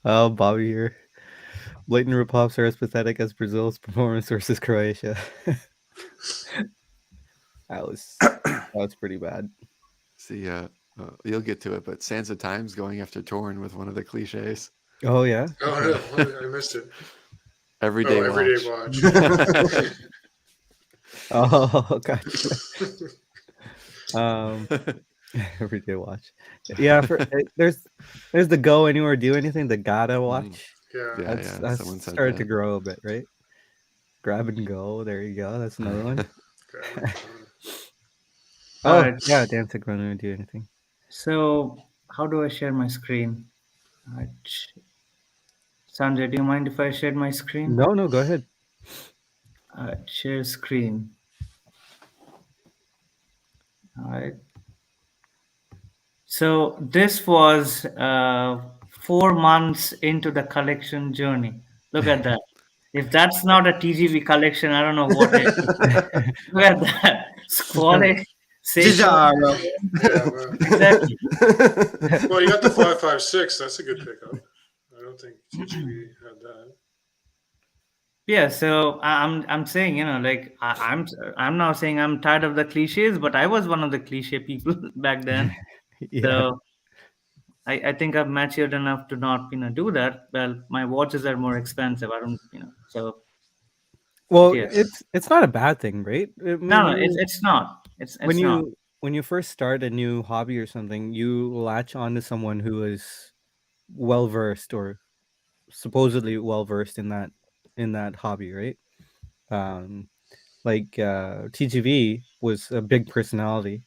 Oh, Bobby here. Blatant ripoffs are as pathetic as Brazil's performance versus Croatia. That was pretty bad. See, you'll get to it, but Sands of Time's going after Torn with one of the cliches. Oh yeah. Oh no, I missed it. Everyday Everyday watch. watch. Oh, gotcha. Everyday watch. Yeah, there's the go anywhere, do anything, the gotta watch. Yeah. That's Someone said started that. to grow a bit, right? Grab and go. There you go. That's another one. Oh Alright. yeah, dance like runner, do anything. So, how do I share my screen? Sanjay, do you mind if I share my screen? No, go ahead. Share screen. Alright. So this was 4 months into the collection journey. Look at that. If that's not a TGV collection, I don't know what is. Look at that. Squalic. Cesaro. Yeah, man. Exactly. Well, you got the 5.56. That's a good pickup. I don't think TGV had that. Yeah, so I'm saying, like I'm now saying I'm tired of the cliches, but I was one of the cliche people back then. Yeah. So I think I've matured enough to not do that. Well, my watches are more expensive. I don't so Well, yeah. it's not a bad thing, right? I mean, No, it's not. It's not. when you first start a new hobby or something, you latch on to someone who is well versed or supposedly well versed in that hobby, right? Like TGV was a big personality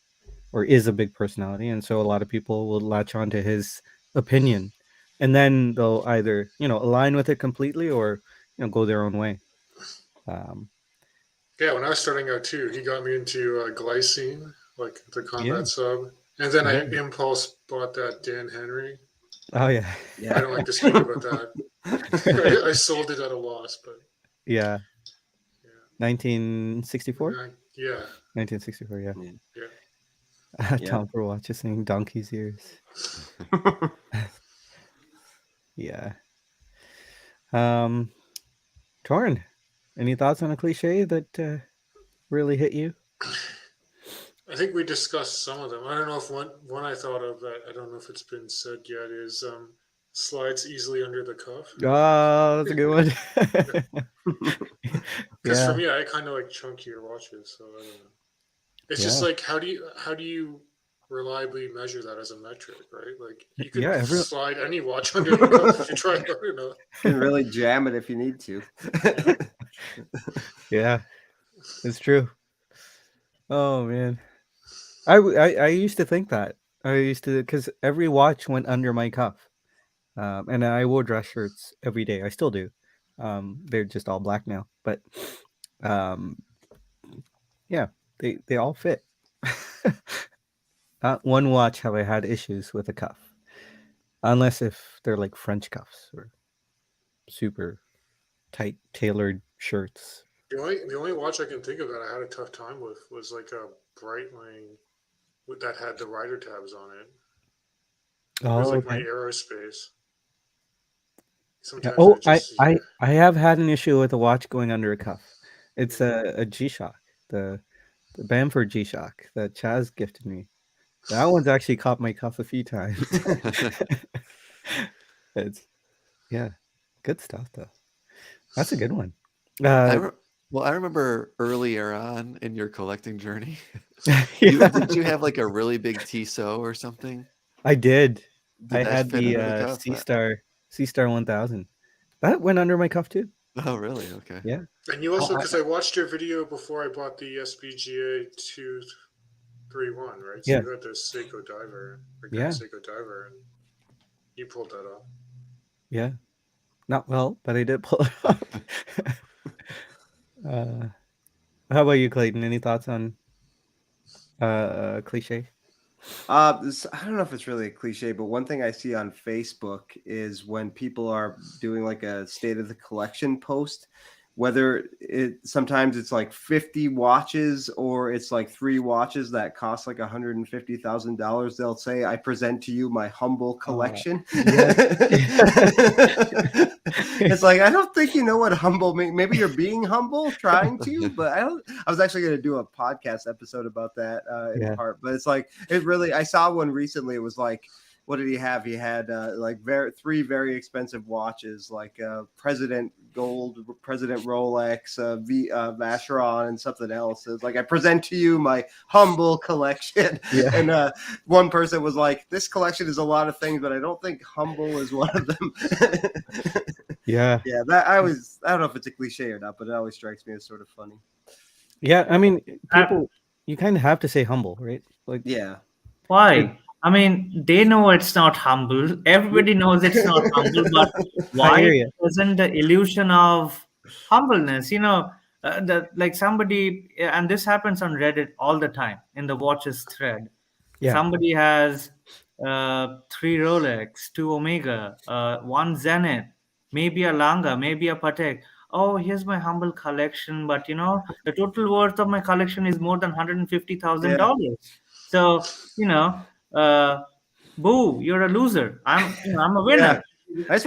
or is a big personality, and so a lot of people will latch on to his opinion, and then they'll either align with it completely or go their own way. Yeah, when I was starting out too, he got me into glycine, like the combat Yeah. sub, and then I Yeah. impulse bought that Dan Henry. Oh yeah. I don't like to speak about that. I sold it at a loss, but Yeah. 1964. yeah. 1964. Yeah. Yeah. Tom for watches saying donkey's ears. Yeah. Torn, any thoughts on a cliche that really hit you? I think we discussed some of them. I don't know if one I thought of that I don't know if it's been said yet is slides easily under the cuff. Oh, that's a good one. Because for me, I kind of like chunkier watches, so I don't know. It's just like how do you reliably measure that as a metric, right? Like you can slide any watch under the cuff if you try hard enough. You can really jam it if you need to. Yeah, it's true. Oh man, I used to think that. I used to, because every watch went under my cuff, and I wore dress shirts every day. I still do. They're just all black now, but yeah, they all fit. Not one watch have I had issues with a cuff, unless if they're like French cuffs or super tight tailored shirts. The only watch I can think of that I had a tough time with was like a Breitling that had the rider tabs on it. It was like my aerospace. Sometimes I have had an issue with a watch going under a cuff. It's a G-Shock, the Bamford G-Shock that Chaz gifted me. That one's actually caught my cuff a few times. It's good stuff though. That's a good one. I remember earlier on in your collecting journey, did you have like a really big Tissot or something? I did. Did I that had fit under the the cuff? C-Star 1000. That went under my cuff too. Oh, really? Okay. Yeah. And you also, because I watched your video before I bought the SPGA 231, right? So Yeah. you had the Seiko diver, the Grand Yeah. Seiko diver, and you pulled that off. Yeah. Not well, but I did pull it off. How about you, Clayton? Any thoughts on cliche? I don't know if it's really a cliche, but one thing I see on Facebook is when people are doing like a state of the collection post, whether sometimes it's like 50 watches or it's like 3 watches that cost like $150,000. They'll say, "I present to you my humble collection." Yes. It's like, I don't think you know what humble means. Maybe you're being humble, trying to, but I don't. I was actually going to do a podcast episode about that in Yeah. part, but it's like, it really. I saw one recently. It was like, what did he have? He had like 3 very expensive watches, like President Gold, President Rolex, Vacheron, and something else. It's like, I present to you my humble collection. Yeah. And one person was like, "This collection is a lot of things, but I don't think humble is one of them." Yeah. Yeah, I don't know if it's a cliche or not, but it always strikes me as sort of funny. Yeah. I mean, people, you kind of have to say humble, right? Like, yeah. Why? I mean, they know it's not humble. Everybody knows it's not humble, but I why hear you. present the illusion of humbleness? Like somebody, and this happens on Reddit all the time in the watches thread. Yeah. Somebody has 3 Rolex, 2 Omega, 1 Zenith, maybe a Langa, maybe a Patek. Oh, here's my humble collection, but the total worth of my collection is more than $150,000. So, you know, uh, boo, you're a loser. I'm a winner. Yeah. I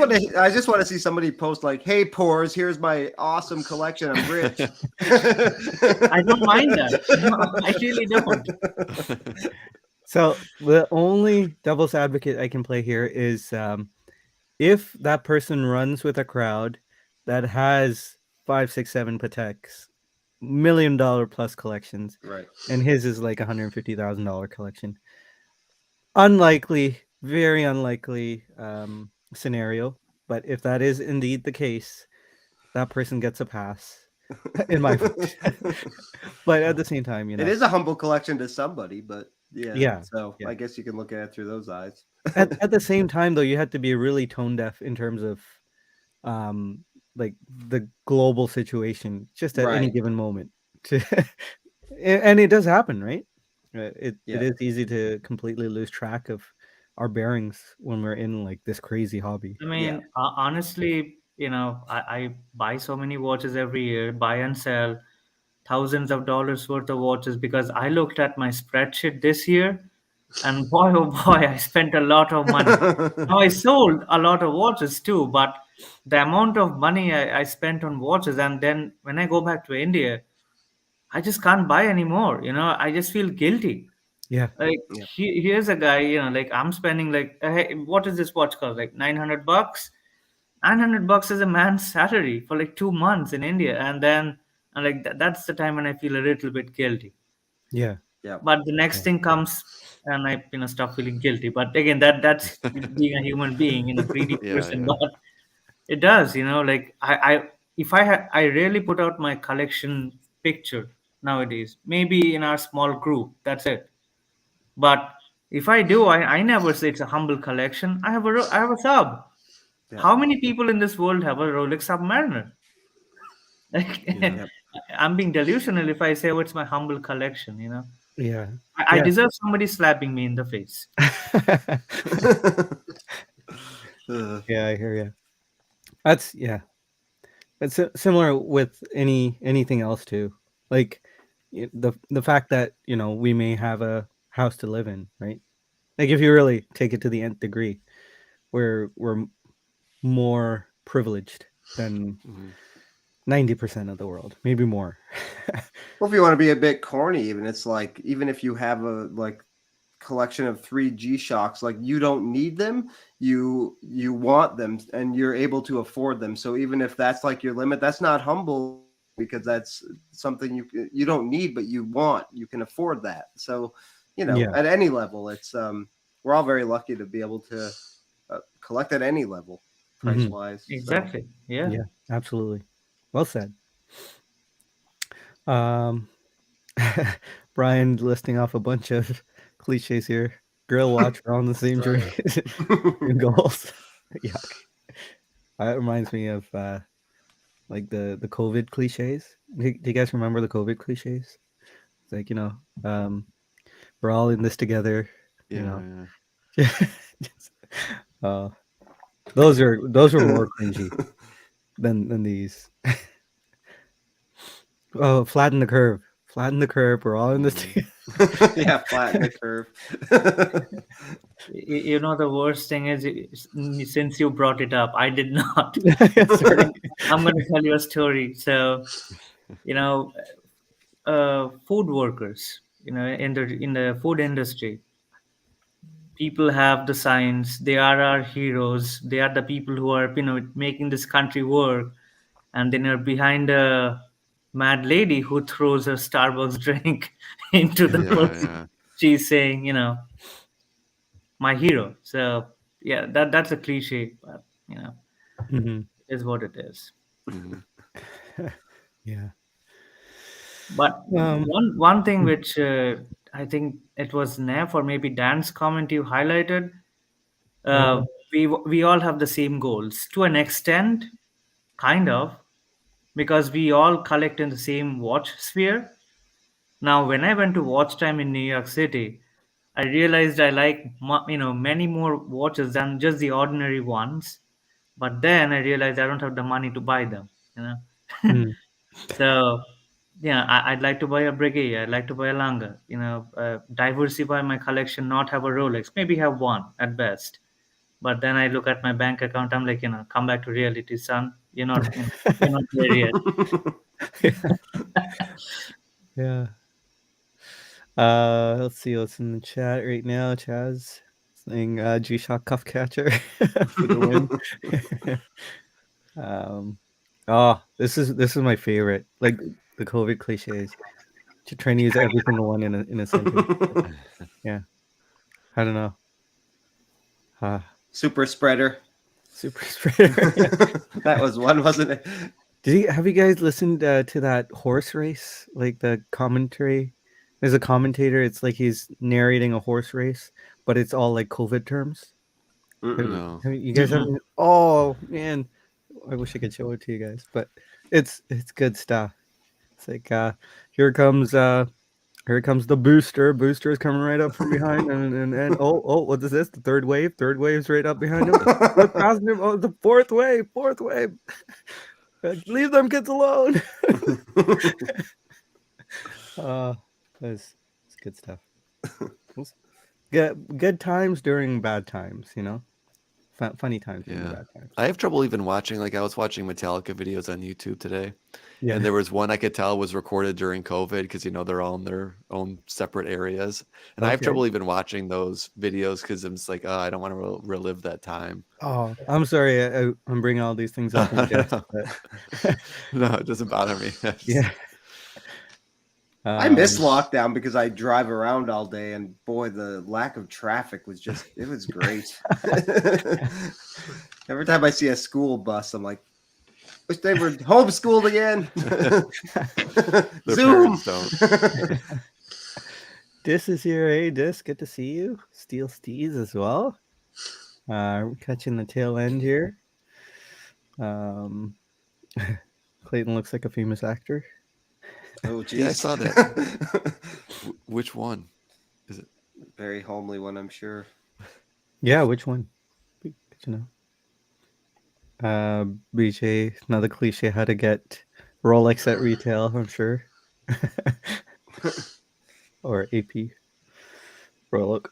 just want to see somebody post like, "Hey, Pores, here's my awesome collection. I'm rich." I don't mind that. I really don't. So the only devil's advocate I can play here is if that person runs with a crowd that has 5, 6, 7 Pateks, $1 million plus collections, Right. and his is like $150,000 collection. Unlikely, very unlikely scenario. But if that is indeed the case, that person gets a pass in my book. But at the same time, it is a humble collection to somebody, but yeah. So I guess you can look at it through those eyes. At the same time, though, you have to be really tone deaf in terms of like the global situation just at any given moment. And it does happen, right? It is easy to completely lose track of our bearings when we're in like this crazy hobby. I mean, honestly, I buy so many watches every year, buy and sell thousands of dollars worth of watches, because I looked at my spreadsheet this year, and boy, oh boy, I spent a lot of money. Now, I sold a lot of watches too, but the amount of money I spent on watches, and then when I go back to India, I just can't buy anymore. I just feel guilty. Yeah. Like, here's a guy, like I'm spending like, hey, what is this watch cost? Like $900? $900 is a man's salary for like 2 months in India. And then like that's the time when I feel a little bit guilty. Yeah. But the next thing comes and I stop feeling guilty. But again, that's being a human being, greedy person. Yeah. But it does, like I rarely put out my collection picture nowadays. Maybe in our small group, that's it. But if I do, I never say it's a humble collection. I have a sub. How many people in this world have a Rolex Submariner? I'm being delusional if I say, "Oh, it's my humble collection." Yeah. I deserve somebody slapping me in the face. Yeah, I hear you. That's It's similar with anything else too. Like the fact that we may have a house to live in, right? Like if you really take it to the nth degree, we're more privileged than 90% of the world, maybe more. Well, if you want to be a bit corny, it's like, even if you have a collection of 3 G-Shocks, like, you don't need them, you want them, and you're able to afford them. So even if that's like your limit, that's not humble, because that's something you don't need, but you want, you can afford that. So at any level, it's we're all very lucky to be able to collect at any level, price wise. Exactly. So. Yeah. Yeah, absolutely. Well said. Um, Brian listing off a bunch of cliches here. Grill watch, we're on the same journey. Goals. Yuck. That reminds me of like the COVID cliches. Do you guys remember the COVID cliches? It's like, we're all in this together. Yeah. Those were more cringy than these. Oh, flatten the curve. Flatten the curve. We're all in this together. Yeah, flatten the curve. The worst thing is, since you brought it up, I did not. Sorry. I'm going to tell you a story. So, food workers, in the food industry, people have the signs. They are our heroes. They are the people who are, making this country work. And then you're behind a mad lady who throws a Starbucks drink into the person. Yeah. She's saying, my hero. So yeah, that's a cliche, but Mm-hmm. it is what it is. Yeah. But one thing which I think it was Neff or maybe Dan's comment you highlighted. We all have the same goals to an extent, kind of, because we all collect in the same watch sphere. Now, when I went to watch time in New York City, I realized I like many more watches than just the ordinary ones. But then I realized I don't have the money to buy them. So yeah, I'd like to buy a Breguet. I'd like to buy a Lange. Diversify my collection, not have a Rolex, maybe have one at best. But then I look at my bank account. I'm like, come back to reality, son. You're not there yet. Yeah. Let's see what's in the chat right now. Chaz saying G-Shock cuff catcher for the win. This is my favorite. Like the COVID cliches. Trying to use every single one in a sentence. Yeah. I don't know. Super spreader. Super spreader. That was one, wasn't it? Have you guys listened to that horse race? Like the commentary? There's a commentator. It's like he's narrating a horse race, but it's all like COVID terms. No. You guys haven't? Oh man, I wish I could show it to you guys, but it's good stuff. It's like here comes the booster. Booster is coming right up from behind, and oh, what is this? The third wave. Third wave's right up behind him. Look past him. Oh, the fourth wave. Fourth wave. Leave them kids alone. It's good stuff. Good times during bad times, funny times during bad times. I have trouble even watching. Like I was watching Metallica videos on YouTube today, and there was one I could tell was recorded during COVID because they're all in their own separate areas, and I have trouble even watching those videos because I'm just like, oh, I don't want to relive that time. Oh, I'm sorry, I'm bringing all these things up. No, it doesn't bother me. Yeah. I miss lockdown because I drive around all day, and boy, the lack of traffic was it was great. Every time I see a school bus, I'm like, wish they were homeschooled again. Zoom. Dis is here. Hey, Dis, good to see you. Steel Steez as well. Catching the tail end here. Clayton looks like a famous actor. Oh, geez. Yeah, I saw that. Which one is it? Very homely one, I'm sure. Yeah, which one? Good to know. BJ, another cliche: how to get Rolex at retail. I'm sure. Or AP. Rolex.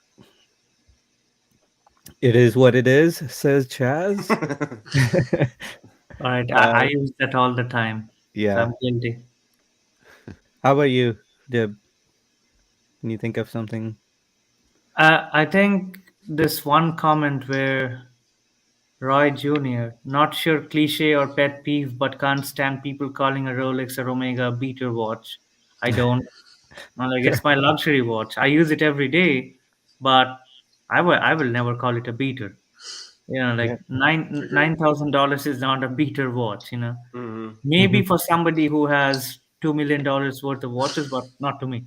It is what it is, says Chaz. All right, I use that all the time. Yeah, so I'm guilty. How about you, Dib? Can you think of something? I think this one comment where Roy Jr., not sure cliche or pet peeve, but can't stand people calling a Rolex or Omega a beater watch. I don't. It's my luxury watch. I use it every day, but I will never call it a beater. Yeah. Like Agreed. $9,000 is not a beater watch. Hmm. Maybe Mhm. for somebody who has $2 million worth of watches, but not to me.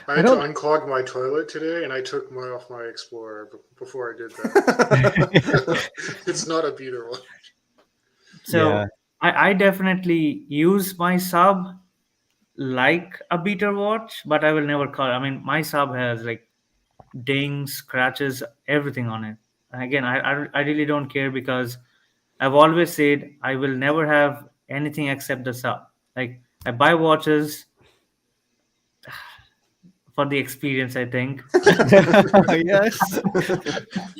I I had to don't. unclog my toilet today, and I took mine off my Explorer before I did that. So it's not a beater one. Yeah. So I definitely use my sub like a beater watch, but I will never call. I mean, my sub has like dings, scratches, everything on it. Again, I really don't care because I've always said I will never have anything except the sub. Like I buy watches for the experience, I think. Yes.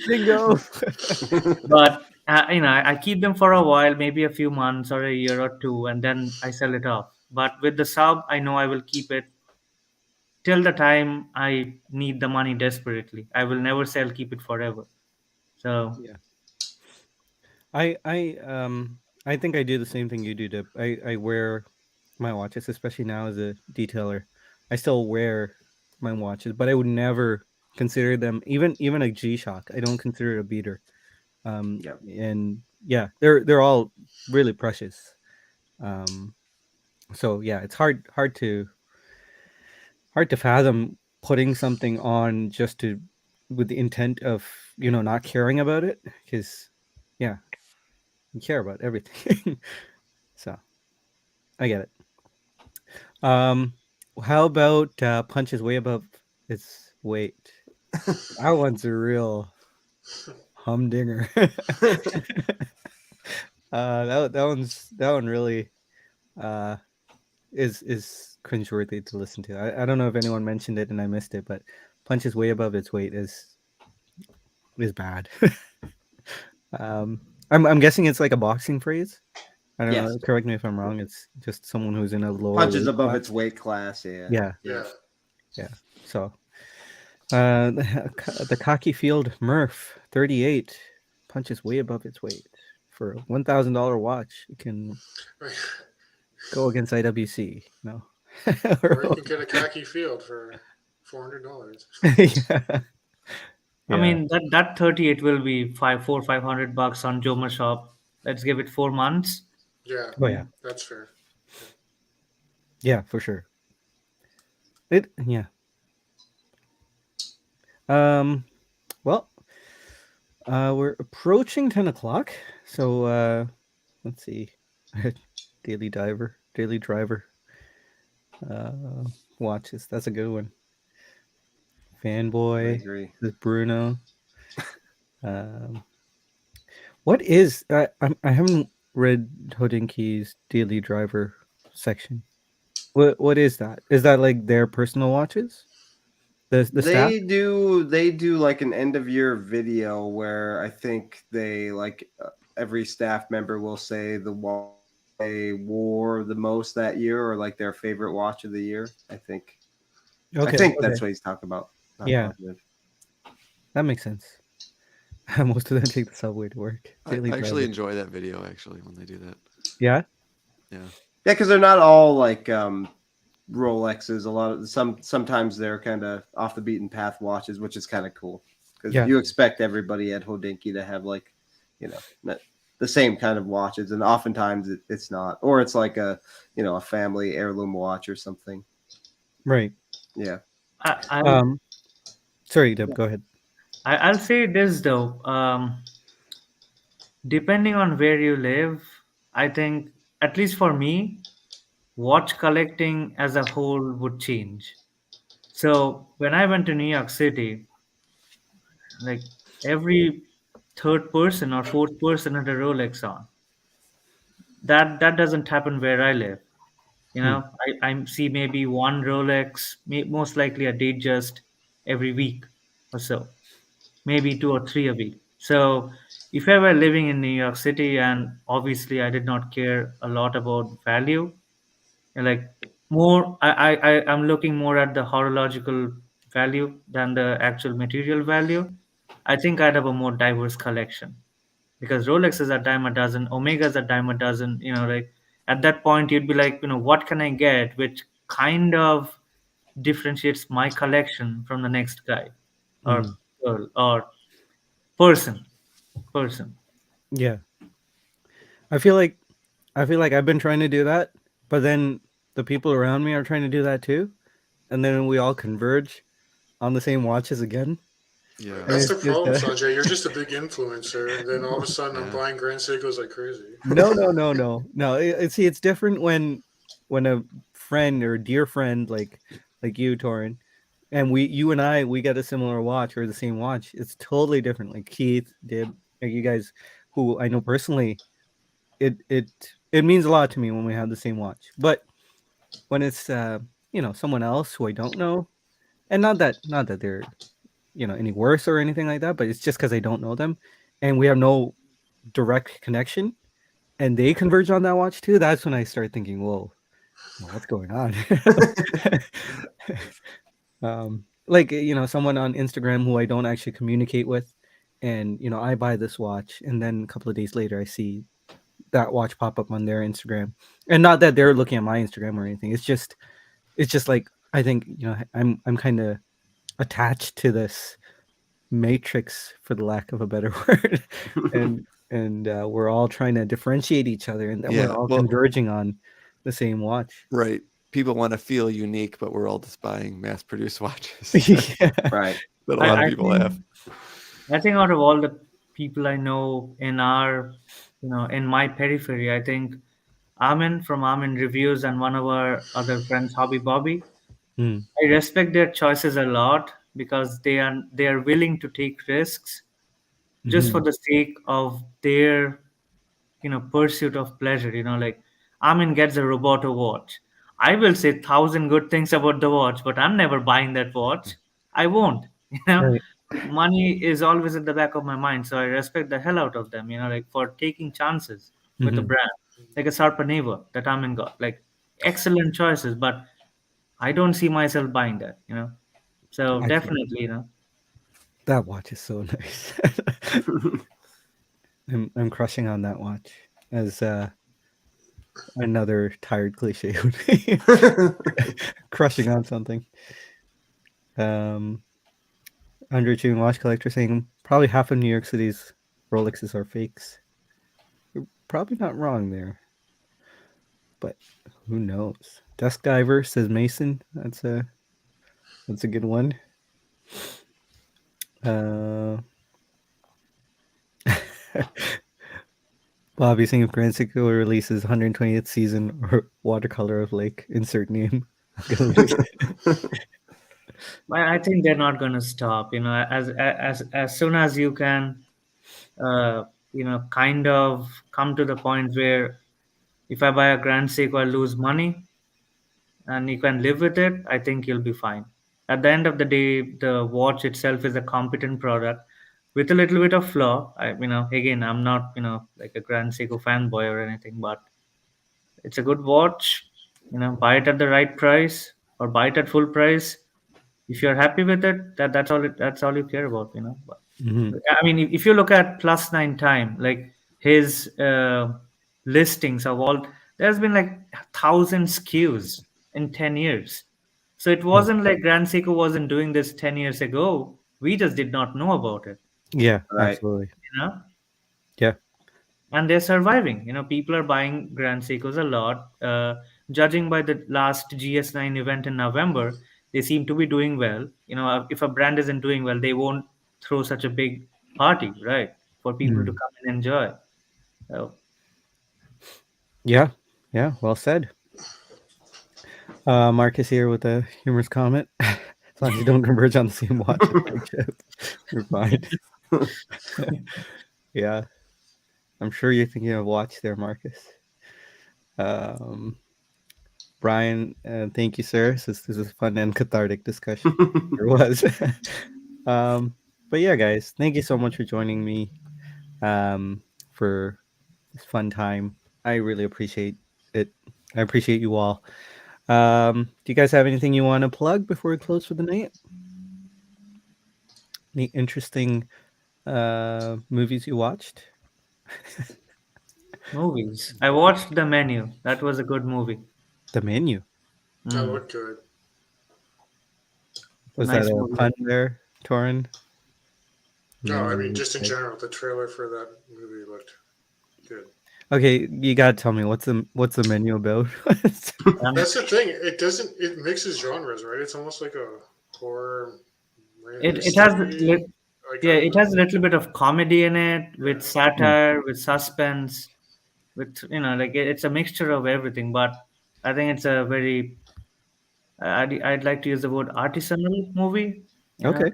Bingo. But I keep them for a while, maybe a few months or a year or two, and then I sell it off. But with the sub, I know I will keep it till the time I need the money desperately. I will never sell, keep it forever. So Yeah. I think I do the same thing you do, Dip. I wear my watches, especially now as a detailer. I still wear my watches, but I would never consider them even a G Shock. I don't consider it a beater. Yep. And yeah, they're all really precious. Um, so yeah, it's hard to fathom putting something on just to with the intent of not caring about it because yeah, you care about everything. So I get it. Um, how about punches way above its weight? That one's a real humdinger. That one really uh is cringeworthy to listen to. I don't know if anyone mentioned it and I missed it, but punches way above its weight is bad. um, I'm guessing it's like a boxing phrase. I don't Yes. know. Correct me if I'm wrong. It's just someone who's in a lower Punches weight above class. its weight class. Yeah. Yeah, Yeah. yeah. So the Cocky Field Murph 38 punches way above its weight for a $1,000 watch. It can Right. go against IWC. No. Or you can get a khaki field for $400. Yeah. I Yeah. mean that 38 will be 500 bucks on Joma shop. Let's give it 4 months. Yeah, Oh yeah. that's fair. Yeah. Yeah, for sure. It yeah. Um well, we're approaching 10 o'clock. So let's see. Daily driver uh watches. That's a good one. I Fanboy. agree. This Bruno. Um what is I haven't read Hodinki's daily driver section. What is that? Is that like their personal watches? The staff? They do like an end of year video where I think they like every staff member will say the watch they wore the most that year or like their favorite watch of the year. I Okay, think okay. that's what he's talking about. Not Yeah, positive. that makes sense. Most of them take the subway to work. I Daily actually driver. enjoy that video actually when they do that. Yeah? Yeah. Yeah, because they're not all like Rolexes. A lot of sometimes they're kind of off the beaten path watches, which is kind of cool because Yeah. you expect everybody at Hodinkee to have like the same kind of watches, and oftentimes it's not, or it's like a family heirloom watch or something. Right. Yeah. I'll Um sorry, Deb, go ahead. I'll say this though. Depending on where you live, I think at least for me, watch collecting as a whole would change. So when I went to New York City, like every third person or fourth person had a Rolex on. That doesn't happen where I live. Hmm. I see maybe one Rolex, most likely a Datejust every week or so, maybe two or three a week. So if I were living in New York City and obviously I did not care a lot about value, and like more, I'm looking more at the horological value than the actual material value. I think I'd have a more diverse collection because Rolex is a dime a dozen, Omega is a dime a dozen. Like at that point, you'd be like, what can I get, which kind of differentiates my collection from the next guy. or Mm. girl or person. Person. Yeah. I feel like I've been trying to do that, but then the people around me are trying to do that too, and then we all converge on the same watches again. Yeah. And That's it's the just problem, Sanjay. You're just a big influencer, and then all of a sudden, I'm Yeah. buying Grand Seikos like crazy. no. See, it's different when a friend or a dear friend like you, Torin, and you and I, we get a similar watch or the same watch. It's totally different. Like Keith did, like you guys, who I know personally, it it means a lot to me when we have the same watch. But when it's someone else who I don't know, and not that they're any worse or anything like that, but it's just because I don't know them, and we have no direct connection, and they converge on that watch too. That's when I start thinking, whoa, what's going on? Like someone on Instagram who I don't actually communicate with, and I buy this watch, and then a couple of days later I see that watch pop up on their Instagram, and not that they're looking at my Instagram or anything. It's just like I think I'm kind of attached to this matrix, for the lack of a better word, and we're all trying to differentiate each other, and then we're Yeah. all Well, converging on the same watch. right. People want to feel unique, but we're all just buying mass-produced watches Yeah. Right. that a I, lot of I people think have. I think out of all the people I know in our, in my periphery, I think Amin from Amin Reviews and one of our other friends, Hobby Bobby, Mm, I respect their choices a lot because they are willing to take risks just for mhm. the sake of their pursuit of pleasure. Like Amin gets a roboto watch. I will say thousand good things about the watch, but I'm never buying that watch. I won't. Right. Money is always at the back of my mind, so I respect the hell out of them. Like for taking chances with a Mhm. brand like a Sarpaneva that Amin got. Like excellent choices, but I don't see myself buying that. So Actually, definitely. that watch is so nice. I'm crushing on that watch, as another tired cliche would be. Crushing on something. Um, Underachieving watch collector saying probably half of New York City's Rolexes are fakes. You're probably not wrong there, but who knows? Desk diver says Mason. That's a good one. Uh, Bobby saying if Grand Sequel releases 120th season or watercolor of Lake, insert name. I'm gonna lose it. I think they're not going to stop. As soon as you can, kind of come to the point where if I buy a Grand Seiko, I lose money, and you can live with it. I think you'll be fine. At the end of the day, the watch itself is a competent product with a little bit of flaw. Again, I'm not like a Grand Seiko fanboy or anything, but it's a good watch. Buy it at the right price or buy it at full price. If you're happy with it, that's all you care about. But, Mhm. I mean, if you look at plus nine time, like his listings of all, there's been like 1,000 SKUs in 10 years. So it Oh, wasn't like Grand Seiko wasn't doing this 10 years ago. We just did not know about it. yeah, Right. absolutely. you know Yeah. and they're surviving. People are buying Grand Seikos a lot. Judging by the last GS9 event in November, they seem to be doing well. If a brand isn't doing well, they won't throw such a big party, right, for people to Mm. come and enjoy. So, Yeah. Yeah. Well said. Marcus here with a humorous comment. As long as you don't converge on the same watch as flagship, you're fine. Yeah. I'm sure you're thinking of watch there, Marcus. Um, Brian, thank you, sir. This is a fun and cathartic discussion. It was. um, but yeah, guys, thank you so much for joining me for this fun time. I really appreciate it. I appreciate you all. Do you guys have anything you want to plug before we close for the night? Any interesting movies you watched? movies. I watched The Menu. That was a good movie. The Menu. That Mm, looked good. Was that nice a movie. pun there? Torin? No, I Anyone mean want just to in say? general, the trailer for that movie looked good. Okay, you gotta tell me what's the menu about? Um, That's the thing. It doesn't. It mixes genres, right? It's almost like a horror it has mystery. Like yeah, I don't it has know. a little bit of comedy in it, with Yeah. Hmm, satire, with suspense, with like it's a mixture of everything. But I think it's a very I'd like to use the word artisanal movie. You know, okay.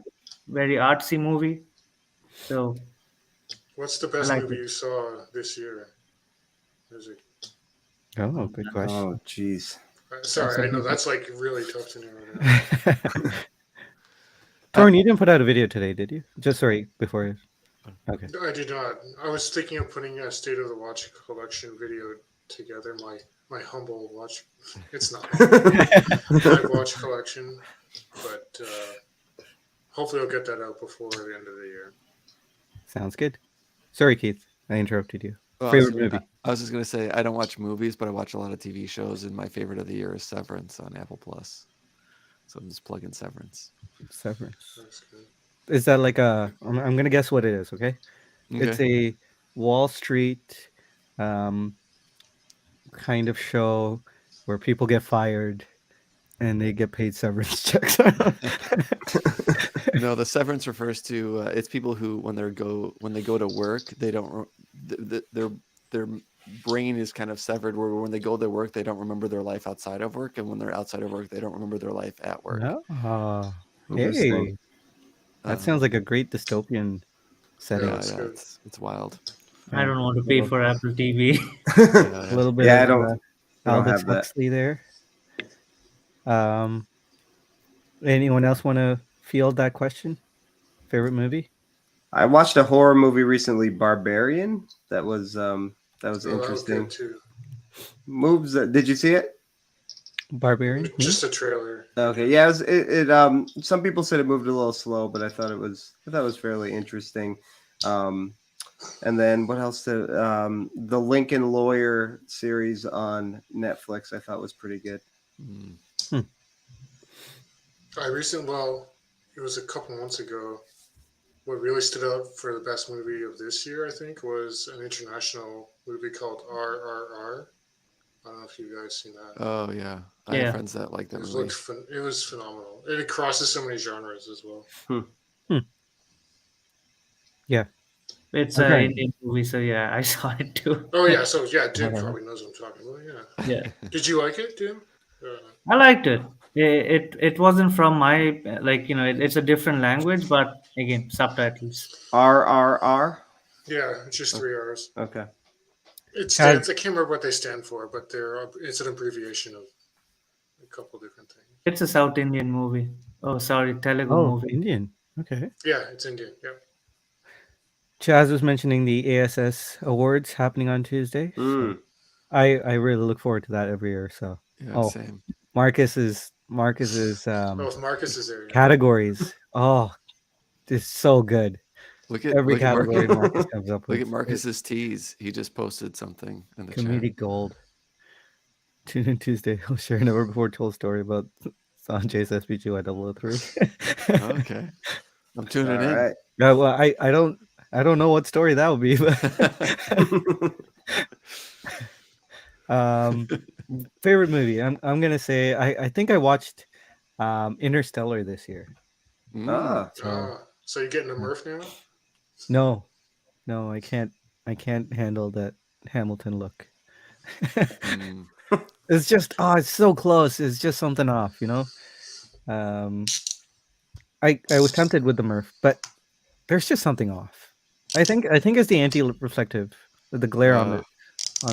very artsy movie. So What's the I best like movie it. you saw this year? Is it? Oh, good Oh, question. jeez. Sorry, I know that's like really tough to narrow down. I, Torin, you didn't put out a video today, did you? Just sorry, before you. Okay. No, I did not. I was thinking of putting a state of the watch collection video together. My humble watch. It's not humble. My watch collection, but hopefully I'll get that out before the end of the year. Sounds good. Sorry, Keith. I interrupted you. well, Favorite movie? I was just gonna say I don't watch movies, but I watch a lot of TV shows, and my favorite of the year is Severance on Apple Plus. So I'm just plugging Severance. Severance. That's good. Is that like I'm gonna guess what it is, okay? It's Okay. a Wall Street um kind of show where people get fired and they get paid severance checks. No, the severance refers to it's people who when they go to work they don't their brain is kind of severed where when they go to work they don't remember their life outside of work, and when they're outside of work they don't remember their life at work. Oh, Interesting. hey, that Um, sounds like a great dystopian Yeah, setting. that's yeah, good. it's wild. I Yeah, don't want to pay little, for Apple TV. Yeah, little bit Yeah, of I don't Aldous have that. Huxley there. Um, anyone else want to field that question? Favorite movie? I watched a horror movie recently, Barbarian. That was Oh, that was good interesting. too. Moves. Did you see it? Barbarian? No? Just a trailer. Okay, yeah. Some people said it moved a little slow, but I thought it was fairly interesting. Um, and then what else? The Lincoln Lawyer series on Netflix I thought was pretty good. mm, Hmm. Well, it was a couple months ago. What really stood out for the best movie of this year, I think, was an international movie called RRR. I don't know if you guys seen that. oh yeah, I have Yeah, friends that like that It movie. it was phenomenal. It crosses so many genres as well. Hmm. Yeah. it's a Okay. Indian movie, so yeah, I saw it too. Oh yeah, so yeah, Dim Okay. probably knows what I'm talking about. Yeah. Yeah, Did you like it, Dim? I liked it. It wasn't from my it's a different language, but again, subtitles. RRR. Yeah, it's just 3 hours. Okay. It Chad. stands. I can't remember what they stand for, but it's an abbreviation of a couple different things. It's a South Indian movie. Oh, sorry, Telugu Oh, movie. Indian. Okay. Yeah, it's Indian. Yep. Chaz was mentioning the ASS Awards happening on Tuesday. So Mm. I really look forward to that every year. So Yeah, oh, same. Marcus's Oh, if Marcus is there, yeah. categories. Oh, it's so good. Every Look at category Marcus. Marcus comes up Look with. at Marcus's tease. He just posted something in the chat. Comedic gold. Tune in Tuesday. I'll share a never before told story about Sanjay's SPGY 003. Okay, I'm tuning All in. right. Yeah, well, I don't know what story that would be, but favorite movie. I'm gonna say I think I watched Interstellar this year. Ah. So So you're getting a Murph now? no, no, I can't handle that Hamilton look. Mm, It's just it's so close. It's just something off, you know. Um, I was tempted with the Murph, but there's just something off. I think it's the anti-reflective, the glare on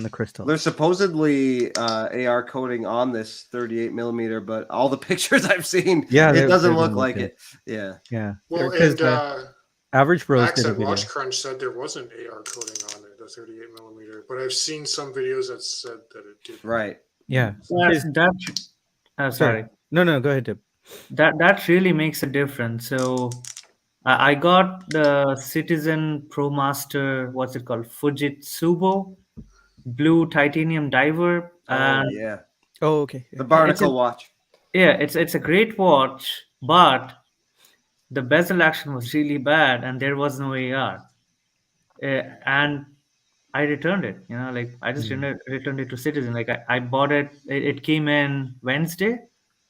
the crystal. There's supposedly AR coating on this 38 millimeter, but all the pictures I've seen, Yeah, it doesn't they look don't like good. it. Yeah. Yeah, Well, because and Average Bros Max did a at video. Watch Crunch said there wasn't AR coating on it, the 38 millimeter, but I've seen some videos that said that it did. Right. Yeah. Sorry. No, go ahead, Dib. That really makes a difference. So I got the Citizen ProMaster, what's it called, Fujitsubo blue titanium diver, Oh and yeah. Oh, okay. The it's a barnacle watch. it's a great watch, but the bezel action was really bad, and there was no AR. And I returned it. Like I just returned it to Citizen. Like I bought it. It came in Wednesday.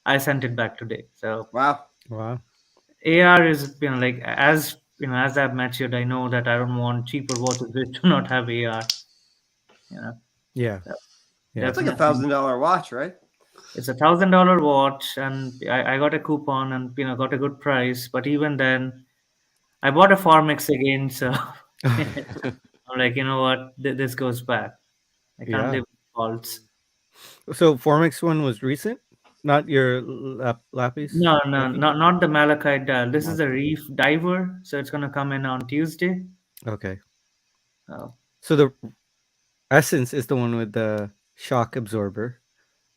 I sent it back today. So Wow. AR is like as I've matured, I know that I don't want cheaper watches which do not have AR. Yeah. So Yeah. It's like definitely. $1,000 watch, right? It's $1,000 watch, and I got a coupon and got a good price. But even then, I bought a Formix again, so I'm like, you know what, this goes back. I can't live with faults. So Formix one was recent, not your lapis. No, not the malachite dial. This is a reef diver, so it's gonna come in on Tuesday. Okay. Oh. So the Essence is the one with the shock absorber.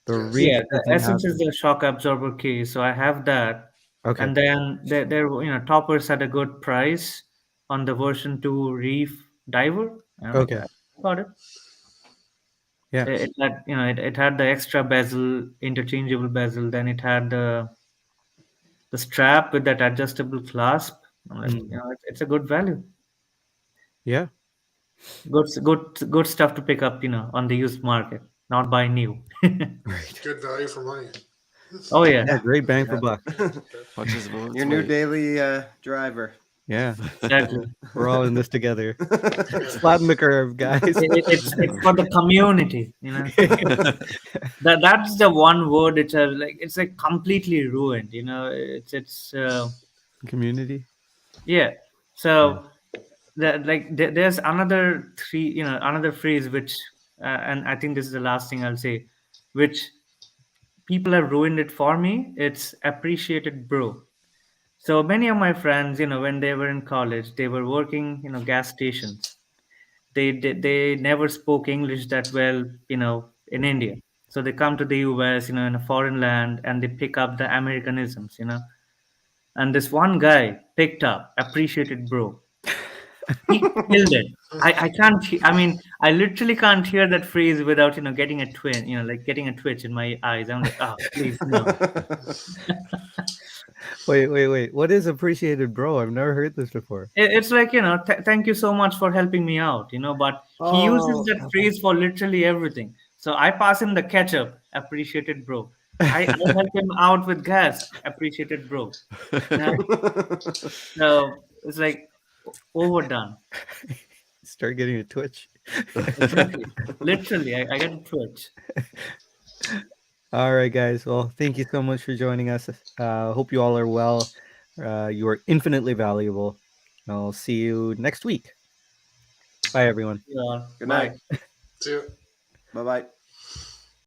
The reef Yeah, the doesn't Essence have is the shock absorber case, so I have that. Okay. And then there toppers at a good price on the version 2 reef diver. Okay. I got it. Yeah. It had it had the extra bezel, interchangeable bezel. Then it had the strap with that adjustable clasp. I'm like, it's a good value. Yeah. Good stuff to pick up, on the used market, not buy new. Right. Good value for money. Oh yeah. Yeah, great bang for buck. Your new daily driver. Yeah. Exactly. We're all in this together. Flatten the curve, guys. It's for the community, That's the one word. It's like completely ruined, It's Community. yeah. So there's another another phrase which, and I think this is the last thing I'll say, which people have ruined it for me. It's appreciated, bro. So many of my friends, when they were in college, they were working, gas stations. They never spoke English that well, in India. So they come to the US, in a foreign land, and they pick up the Americanisms, And this one guy picked up appreciated, bro. He killed it. I can't. I mean, I literally can't hear that phrase without getting a twin. Like getting a twitch in my eyes. I'm like, oh, please no. Wait. What is appreciated, bro? I've never heard this before. It's like, thank you so much for helping me out, But he uses that phrase for literally everything. So I pass him the ketchup, appreciated, bro. I help him out with gas, appreciated, bro. So it's like overdone. Start getting a twitch. Exactly. Literally, I get a twitch. All right, guys. Well, thank you so much for joining us. Hope you all are well. You are infinitely valuable. I'll see you next week. Bye, everyone. Yeah. Good night. See you. Bye-bye.